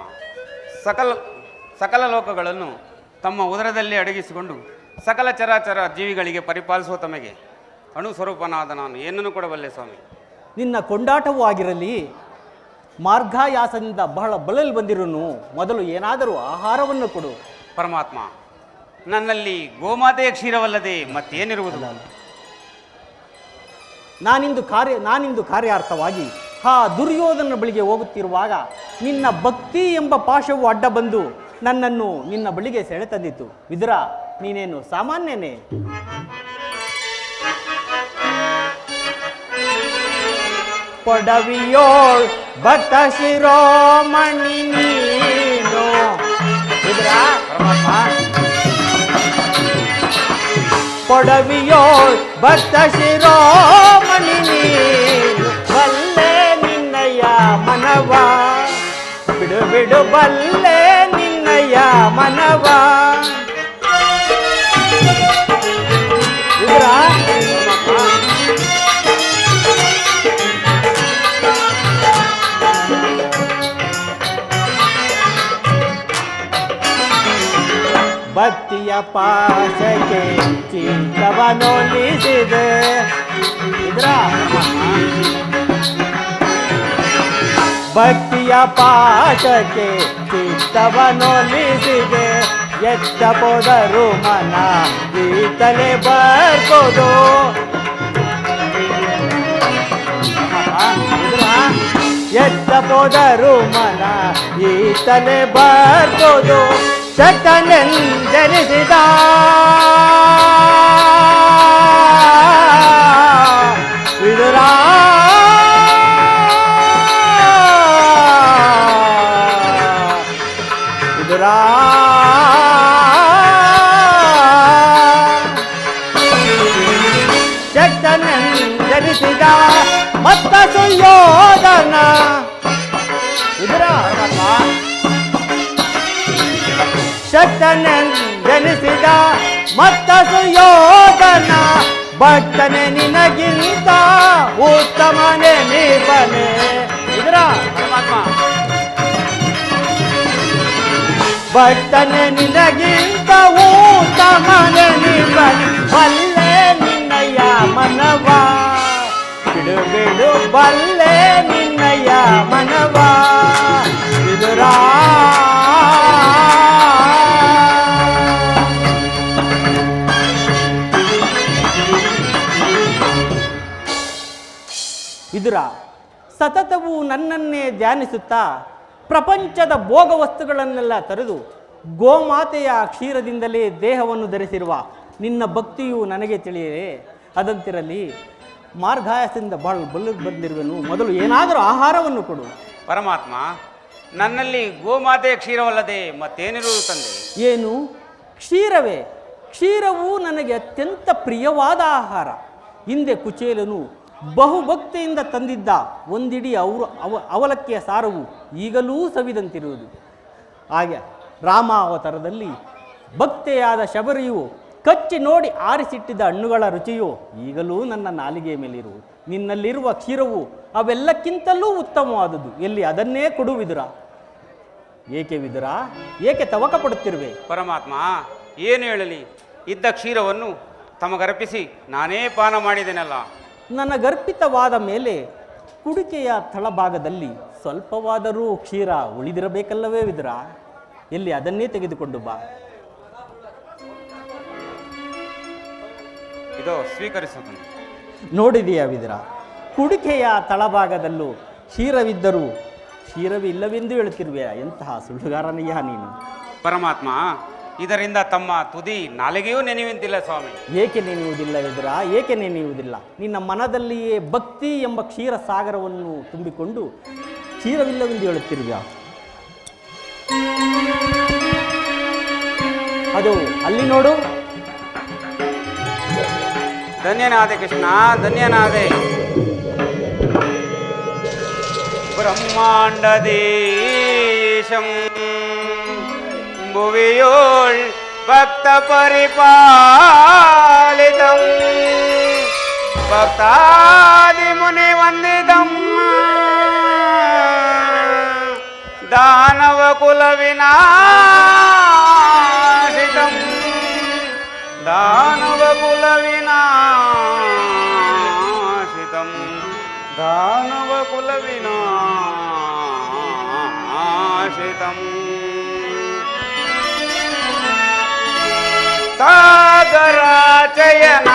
ಸಕಲ ಲೋಕಗಳನ್ನು ತಮ್ಮ ಉದರದಲ್ಲಿ ಅಡಗಿಸಿಕೊಂಡು ಸಕಲ ಚರಾಚರ ಜೀವಿಗಳಿಗೆ ಪರಿಪಾಲಿಸುವ ತಮಗೆ ಅಣು ಸ್ವರೂಪನಾದ ನಾನು ಏನನ್ನು ಕೊಡಬಲ್ಲೆ ಸ್ವಾಮಿ. ನಿನ್ನ ಕೊಂಡಾಟವೂ ಆಗಿರಲಿ, ಮಾರ್ಗಾಯಾಸದಿಂದ ಬಹಳ ಬಳಲಿ ಬಂದಿರುನು, ಮೊದಲು ಏನಾದರೂ ಆಹಾರವನ್ನು ಕೊಡು. ಪರಮಾತ್ಮ ನನ್ನಲ್ಲಿ ಗೋಮಾತೆಯ ಕ್ಷೀರವಲ್ಲದೆ ಮತ್ತೇನಿರುವುದು? ನಾನಿಂದು ಕಾರ್ಯಾರ್ಥವಾಗಿ ಆ ದುರ್ಯೋಧನ ಬಳಿಗೆ ಹೋಗುತ್ತಿರುವಾಗ ನಿನ್ನ ಭಕ್ತಿ ಎಂಬ ಪಾಶವು ಅಡ್ಡ ಬಂದು ನನ್ನನ್ನು ನಿನ್ನ ಬಳಿಗೆ ಸೆಳೆತಂದಿತು. ವಿದುರ, ನೀನೇನು ಸಾಮಾನ್ಯನೇ? ಪೊಡವಿಯೋಳ್ ಭಕ್ತ ಶಿರೋಮಣಿ ನೀನು. ವಿದುರ, ಪೊಡವಿಯೋಳ್ ಭಕ್ತ ಶಿರೋಮಣಿ ನೀನು. ಬಲ್ಲೆ ನಿನ್ನಯ ಮನವ, ಬಿಡು ಬಿಡು ಬಲ್ಲೆ ನಿನ್ನಯ ಮನವ. ವಿದುರ, ಭಕ್ತಿಯ ಪಾಶಕ್ಕೆ ಚಿತ್ತವನೊಲಿಸಿದೆ. ಇದ್ರ ಭಕ್ತಿಯ ಪಾಶಕ್ಕೆ ಚಿತ್ತವನೊಲಿಸಿದೆ. ಎತ್ತ ಹೋದರು ಮನ ಈತಲೆ ಬರ್ಬೋದು. ಎತ್ತ ಹೋದರು ಮನ ಈತಲೆ ಬರ್ಬೋದು. ಶಕ್ತನೆಂದೆನಿಸಿದ ವಿದುರ, ವಿದುರ ಶಕ್ತನೆಂದೆನಿಸಿದ ಮತ್ತ ಸುಯೋಧನ. ವಿದುರ ಶಕ್ತನೆಂದೆನಿಸಿದ ಮತ್ತ ಸುಯೋಧನ. ಭಕ್ತನೆ ನಿನಗಿಂತ ಉತ್ತಮನೆ ನೀಬನೆ. ಇದರ ಭಕ್ತನೆ ನಿನಗಿಂತ ಉತ್ತಮನೆ ನೀಬನೆ. ಬಲ್ಲೆ ನಿನ್ನಯ ಮನವ, ಬಿಡು ಬಿಡು ಬಲ್ಲೆ ನಿನ್ನಯ ಮನವ. ವಿದುರ, ವಿದುರ, ಸತತವು ನನ್ನನ್ನೇ ಧ್ಯಾನಿಸುತ್ತಾ ಪ್ರಪಂಚದ ಭೋಗ ವಸ್ತುಗಳನ್ನೆಲ್ಲ ತೊರೆದು ಗೋಮಾತೆಯ ಕ್ಷೀರದಿಂದಲೇ ದೇಹವನ್ನು ಧರಿಸಿರುವ ನಿನ್ನ ಭಕ್ತಿಯು ನನಗೆ ತಿಳಿಯದೆ. ಅದಂತಿರಲಿ, ಮಾರ್ಗಾಯಸದಿಂದ ಬಲ್ಲು ಬಂದಿರುವನು, ಮೊದಲು ಏನಾದರೂ ಆಹಾರವನ್ನು ಕೊಡು. ಪರಮಾತ್ಮ ನನ್ನಲ್ಲಿ ಗೋಮಾತೆಯ ಕ್ಷೀರವಲ್ಲದೆ ಮತ್ತೇನಿರುವುದು ತಂದೆ? ಏನು ಕ್ಷೀರವೇ? ಕ್ಷೀರವು ನನಗೆ ಅತ್ಯಂತ ಪ್ರಿಯವಾದ ಆಹಾರ. ಹಿಂದೆ ಕುಚೇಲನು ಬಹುಭಕ್ತಿಯಿಂದ ತಂದಿದ್ದ ಒಂದಿಡೀ ಅವಲಕ್ಕಿಯ ಸಾರವು ಈಗಲೂ ಸವಿದಂತಿರುವುದು. ಹಾಗೆ ರಾಮಾವತಾರದಲ್ಲಿ ಭಕ್ತೆಯಾದ ಶಬರಿಯು ಕಚ್ಚಿ ನೋಡಿ ಆರಿಸಿಟ್ಟಿದ್ದ ಹಣ್ಣುಗಳ ರುಚಿಯು ಈಗಲೂ ನನ್ನ ನಾಲಿಗೆಯ ಮೇಲಿರುವುದು. ನಿನ್ನಲ್ಲಿರುವ ಕ್ಷೀರವು ಅವೆಲ್ಲಕ್ಕಿಂತಲೂ ಉತ್ತಮವಾದುದು. ಎಲ್ಲಿ ಅದನ್ನೇ ಕೊಡು ವಿದುರ. ಏಕೆ ವಿದುರ, ಏಕೆ ತವಕ ಪಡುತ್ತಿರುವೆ? ಪರಮಾತ್ಮ, ಏನು ಹೇಳಲಿ? ಇದ್ದ ಕ್ಷೀರವನ್ನು ತಮಗರ್ಪಿಸಿ ನಾನೇ ಪಾನ ಮಾಡಿದೆನಲ್ಲ. ನನಗರ್ಪಿತವಾದ ಮೇಲೆ ಕುಡಿಕೆಯ ತಳಭಾಗದಲ್ಲಿ ಸ್ವಲ್ಪವಾದರೂ ಕ್ಷೀರ ಉಳಿದಿರಬೇಕಲ್ಲವೇ ವಿದುರ? ಎಲ್ಲಿ ಅದನ್ನೇ ತೆಗೆದುಕೊಂಡು ಬಾ. ಇದು ಸ್ವೀಕರಿಸುತ್ತೇನೆ. ನೋಡಿದೆಯಾ ವಿದುರ, ಕುಡಿಕೆಯ ತಳಭಾಗದಲ್ಲೂ ಕ್ಷೀರವಿದ್ದರೂ ಕ್ಷೀರವಿಲ್ಲವೆಂದು ಹೇಳುತ್ತಿರುವೆ. ಎಂತಹ ಸುಳ್ಳುಗಾರನಯ್ಯ ನೀನು. ಪರಮಾತ್ಮ, ಇದರಿಂದ ತಮ್ಮ ತುದಿ ನಾಲಿಗೆಯೂ ನೆನೆಯುವಂತಿಲ್ಲ ಸ್ವಾಮಿ. ಏಕೆ ನೆನೆಯುವುದಿಲ್ಲ ವಿದುರ, ಏಕೆ ನೆನೆಯುವುದಿಲ್ಲ? ನಿನ್ನ ಮನದಲ್ಲಿಯೇ ಭಕ್ತಿ ಎಂಬ ಕ್ಷೀರ ಸಾಗರವನ್ನು ತುಂಬಿಕೊಂಡು ಕ್ಷೀರವಿಲ್ಲವೆಂದು ಹೇಳುತ್ತಿರುವೆ. ಅದು ಅಲ್ಲಿ ನೋಡು. ಧನ್ಯನಾದೆ ಕೃಷ್ಣ, ಧನ್ಯನಾದೆ. ಬ್ರಹ್ಮಾಂಡದೇಶಂ ಭುವಿಯೋಳ್ ಭಕ್ತ ಪರಿಪಾಲಿತಂ ಭಕ್ತಾದಿ ಮುನಿ ವಂದಿತಂ ದಾನವ ಕುಲ ವಿನಾಶಿತಂ ದಾನವ ಕುಲ ವಿನಾಶಿತಂ ದಾನವ ಕುಲ ವಿನಾಶಿತಂ ಸಾಗರಾಚಯನ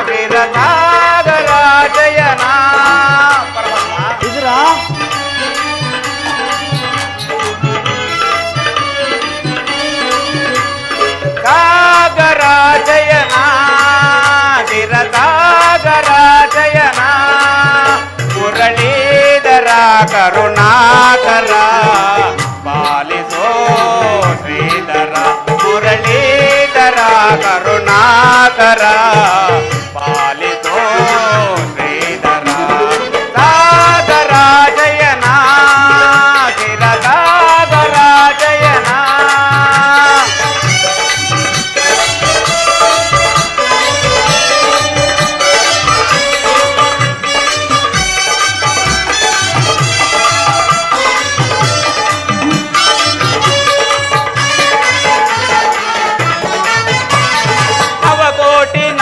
ವಿರಸಾಗರಾಚಯನ. ವಿದುರ, ಸಾಗರಾಚಯನ ವಿರಸಾಗರಾಚಯನ ಮುರಳೀಧರ ಕರುಣಾಕರ ಪಾಲಿಸೋ ಶ್ರೀಧರ ಮುರಳೀಧರ ಕರುಣಾಕರ ಪಾಲಿಸೋ ಶ್ರೀಧರ ಸಾಗರಾಜಯನ ಗಿರಸಾಗರಾಜಯನ.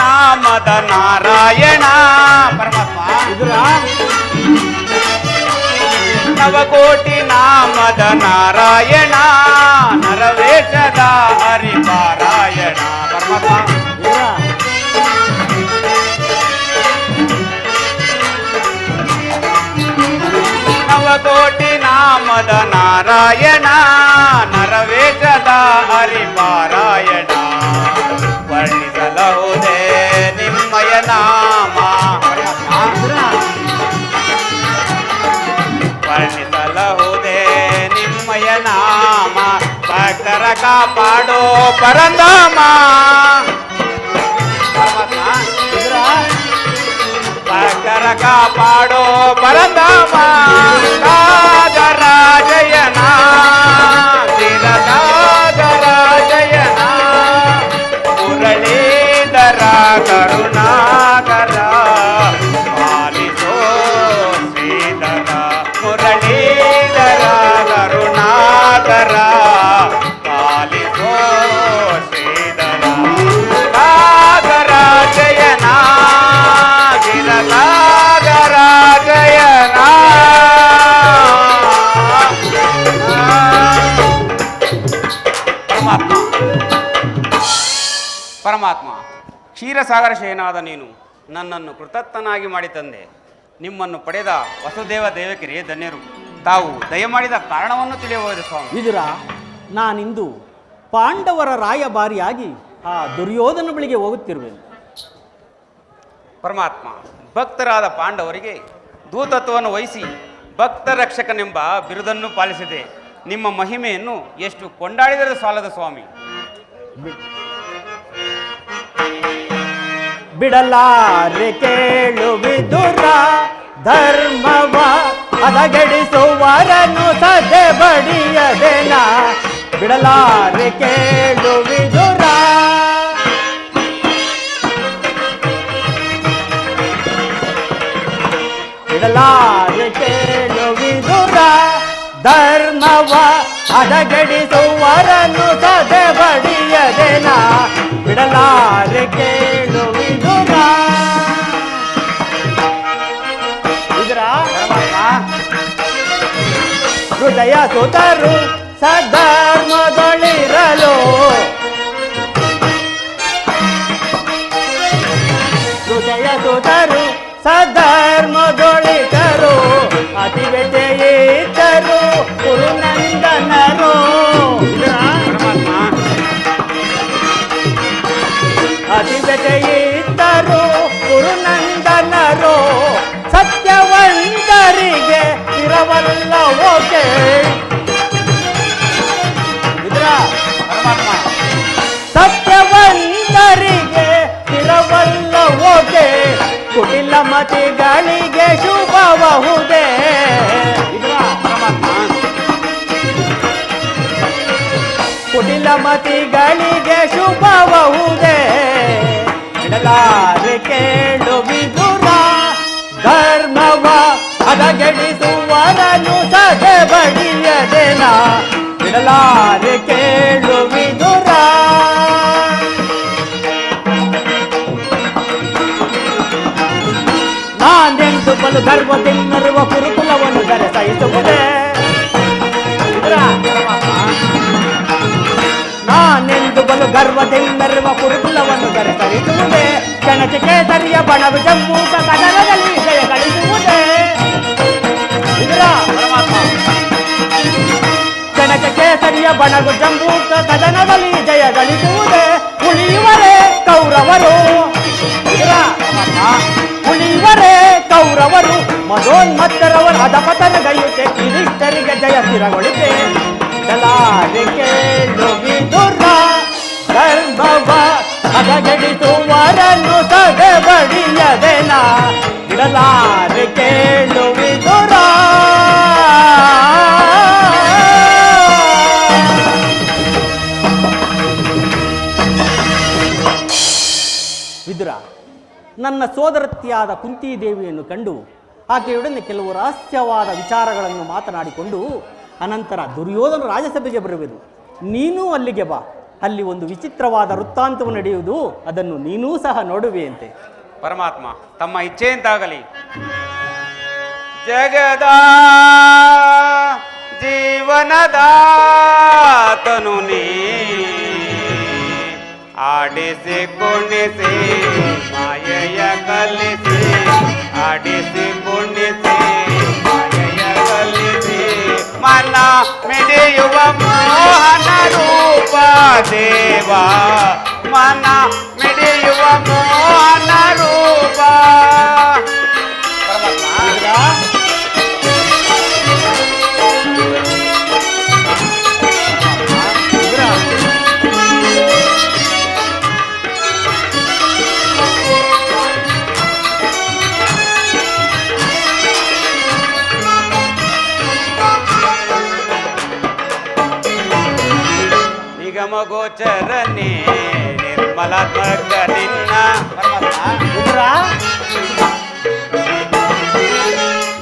ನಾಮದ ನಾರಾಯಣ. ಪರಮಾತ್ಮ, ನವಕೋಟಿ ನಾಮದ ನಾರಾಯಣ ನರವೇಶದ ಹರಿಪಾರಾಯಣ. ಪರಮಾತ್ಮ, ನವಕೋಟಿ ನಾಮದ ನಾರಾಯಣ ನರವೇಶದ ಹರಿಪಾರಾಯಣ ವರ್ಣಿಸಲಹುದೇ ನಿಮ್ಮಯ ನಾಮ. ವರ್ಣಿಸಲಹುದೇ ನಿಮ್ಮಯ ನಾಮ ಭಕ್ತರ ಕಾಪಾಡೋ ಪರಂಧಾಮ. ಭಕ್ತರ ಕಾಪಾಡೋ ಪರಂಧಾಮ. ಸಾಗರಾಜಯನ ಗಿರಸಾಗರಾಜಯನ ಮುರಳೀಧರ ಕರುಣಾಕರ ಪಾಲಿಸೋ ಶ್ರೀಧರ ಮುರಳೀಧರ ಕರುಣಾಕರ ಪಾಲಿಸೋ ಶ್ರೀಧರ ಸಾಗರಾಜಯನ ಗಿರಸಾಗರಾಜಯನ. ಪರಮಾತ್ಮ, ಪರಮಾತ್ಮ, ಕ್ಷೀರಸಾಗರ ಶಯನಾದ ನೀನು ನನ್ನನ್ನು ಕೃತಜ್ಞನಾಗಿ ಮಾಡಿ ತಂದೆ. ನಿಮ್ಮನ್ನು ಪಡೆದ ವಸುದೇವ ದೇವಕಿಯರೇ ಧನ್ಯರು. ತಾವು ದಯಮಾಡಿದ ಕಾರಣವನ್ನು ತಿಳಿಯಬಹುದು ಸ್ವಾಮಿ. ವಿದುರ, ನಾನಿಂದು ಪಾಂಡವರ ರಾಯಭಾರಿಯಾಗಿ ಆ ದುರ್ಯೋಧನ ಬಳಿಗೆ ಹೋಗುತ್ತಿರುವೆನು. ಪರಮಾತ್ಮ, ಭಕ್ತರಾದ ಪಾಂಡವರಿಗೆ ದೂತತ್ವವನ್ನು ವಹಿಸಿ ಭಕ್ತ ರಕ್ಷಕನೆಂಬ ಬಿರುದನ್ನು ಪಾಲಿಸಿದೆ. ನಿಮ್ಮ ಮಹಿಮೆಯನ್ನು ಎಷ್ಟು ಕೊಂಡಾಡಿದರೆ ಸಾಲದ ಸ್ವಾಮಿ. ಬಿಡಲಾರೆ ಕೇಳು ವಿದುರ ಧರ್ಮವ ಹದಗೆಡಿಸುವರನು ಸದೆ ಬಡಿಯದೇನ ಬಿಡಲಾರೆ ಕೇಳು ವಿದುರ ಬಿಡಲಾರೆ ಕೇಳು ವಿದುರ ಧರ್ಮವ ಹದಗೆಡಿಸುವರನು ಸದೆ ಬಡಿಯದೇನ ಬಿಡಲಾರೆ ಕೇಳು ವಿದುರ ಹೃದಯ ಸುತರು ಸಧರ್ಮದೊಳಿರಲು ಹೃದಯ ಸುತರು ಸಧರ್ಮದೊಳಿತರು ಅತಿ ವ್ಯತೆಯಿತರು ಕುರುನಂದನರು ಅತಿ ವ್ಯತೆಯಿತರು ಕುರುನಂದನರು ಸತ್ಯವಂತರಿಗೆ ಇರವಲ್ಲವೋಕೆ ಸತ್ಯವಂತರಿಗೆ ಇರವಲ್ಲವೋಕೆ ಕುಟಿಲ ಮತಿಗಳಿಗೆ ಶುಭಬಹುದೇ ಕುಟಿಲ ಮತಿಗಳಿಗೆ ಶುಭಬಹುದೇ ಬಿಡಲಾರೆ ಕೇಳು ವಿದುರ ಧರ್ಮವ ಹದಗೆಡಿಸುವರನು ಸದೆ ಬಡಿಯದೇನ ಬಿಡಲಾರೆ ಕೇಳು ವಿದುರ ನಾನೆಂದು ಬಲು ಗರ್ವದಿಂದಿರುವ ಕುರುಕುಲವನ್ನು ದರೆ ಸಹಿಸುವುದೇ ನಾನೆಂದು ಬಲು ಗರ್ವದಿಂದಿರುವ ಕುರುಕುಲವನ್ನು ದರೆ ಸಹಿಸುವುದೇ ಕೆಣಚ ಕೇಸರಿಯ ಬಣವು ಜಂಬೂಕ ಕದನದಲ್ಲಿ ಜಯ ಗಳಿಸುವುದೇ ಕೆಣಚ ಕೇಸರಿಯ ಬಣವು ಜಂಬೂಕ ಕದನದಲ್ಲಿ ಜಯ ಗಳಿಸುವುದೇ ಉಳಿಯುವರೇ ಕೌರವರು ಉಳಿಯುವರೇ ಕೌರವರು ಮದೋನ್ಮತ್ತರವರ ಅಧಪತನಗೈಯುತ್ತೆ ಕಿರಿಷ್ಟರಿಗೆ ಜಯ ಸ್ಥಿರಗೊಳಿತೆ ಬಿಡಲಾರೆ ಕೇಳು ವಿದುರ ಧರ್ಮವ ಹದಗೆಡಿಸುವರನು ಸದೆ ಬಡಿಯದೇನ ಬಿಡಲಾರೆ ಕೇಳು ವಿದುರ ವಿದುರ ನನ್ನ ಸೋದರತಿಯಾದ ಕುಂತಿದೇವಿಯನ್ನು ಕಂಡು ಆಕೆಯೊಡನೆ ಕೆಲವು ರಹಸ್ಯವಾದ ವಿಚಾರಗಳನ್ನು ಮಾತನಾಡಿಕೊಂಡು ಅನಂತರ ದುರ್ಯೋಧನ ರಾಜಸಭೆಗೆ ಬರುವುದು. ನೀನೂ ಅಲ್ಲಿಗೆ ಬಾ. ಅಲ್ಲಿ ಒಂದು ವಿಚಿತ್ರವಾದ ವೃತ್ತಾಂತವು ನಡೆಯುವುದು, ಅದನ್ನು ನೀನೂ ಸಹ ನೋಡುವೆಯಂತೆ. ಪರಮಾತ್ಮ ತಮ್ಮ ಇಚ್ಛೆಯಂತಾಗಲಿ. ಜಗದ ಜೀವನದಾತನು ನೀ ಆಡಿಸಿ ಕುಣಿಸಿ ಮಾಯೆಯ ಕಲಿಸಿ ಆಡಿಸಿ ಕುಣಿಸಿ ಮಾಯೆಯ ಕಲಿಸಿ ಮನ ಮಿಡಿಯುವ ಮೋಹನ ರೂಪ ದೇವ ಮನ ಮಿಡಿಯುವ ಮೋಹನ ರೂಪ ಗೋಚರನೆ ನಿರ್ಮಲಾತ್ಮಕ ನಿನ್ನ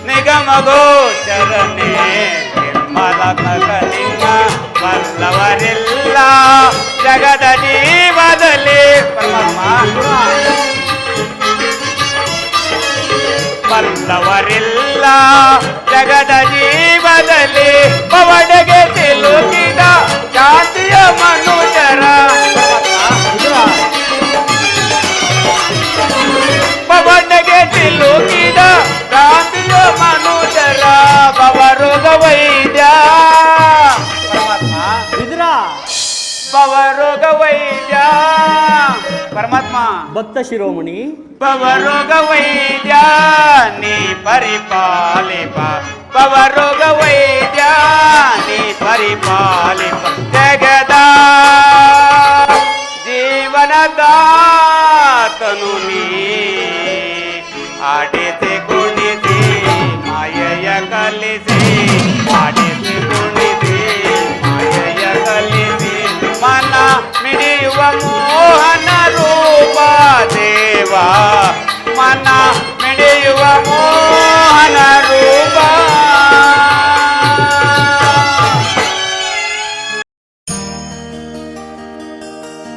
ನಿಗಮ ಗೋಚರನೆ ನಿರ್ಮಲಾತ್ಮಕ ನಿನ್ನ ಬಲ್ಲವರಿಲ್ಲ ಜಗದ ಜೀವದಲ್ಲಿ ಬಲ್ಲವರಿಲ್ಲ ಜಗದ ಜೀವದಲ್ಲಿ ಪವಡೆಗೆ ತಿಲುಕಿದ ಜಾತಿಯ ಮನುಜರ ಪವಡೆಗೆ ತಿಲುಕಿದ ಜಾತಿಯ ಮನುಜರ ಬವರೋಗ ವೈದ್ಯ ಬವರೋಗ ವೈದ್ಯ ಪರಮಾತ್ಮ ಭಕ್ತ ಶಿರೋಮಣಿ ಬವರೋಗ ವೈದ್ಯ ನೀ ಪರಿಪಾಲಿಪ ಬವರೋಗ ವೈದ್ಯ ನೀ ಪರಿಪಾಲಿಪ ಜಗದ ಜೀವನದಾತನು ನೀ ಇರುವ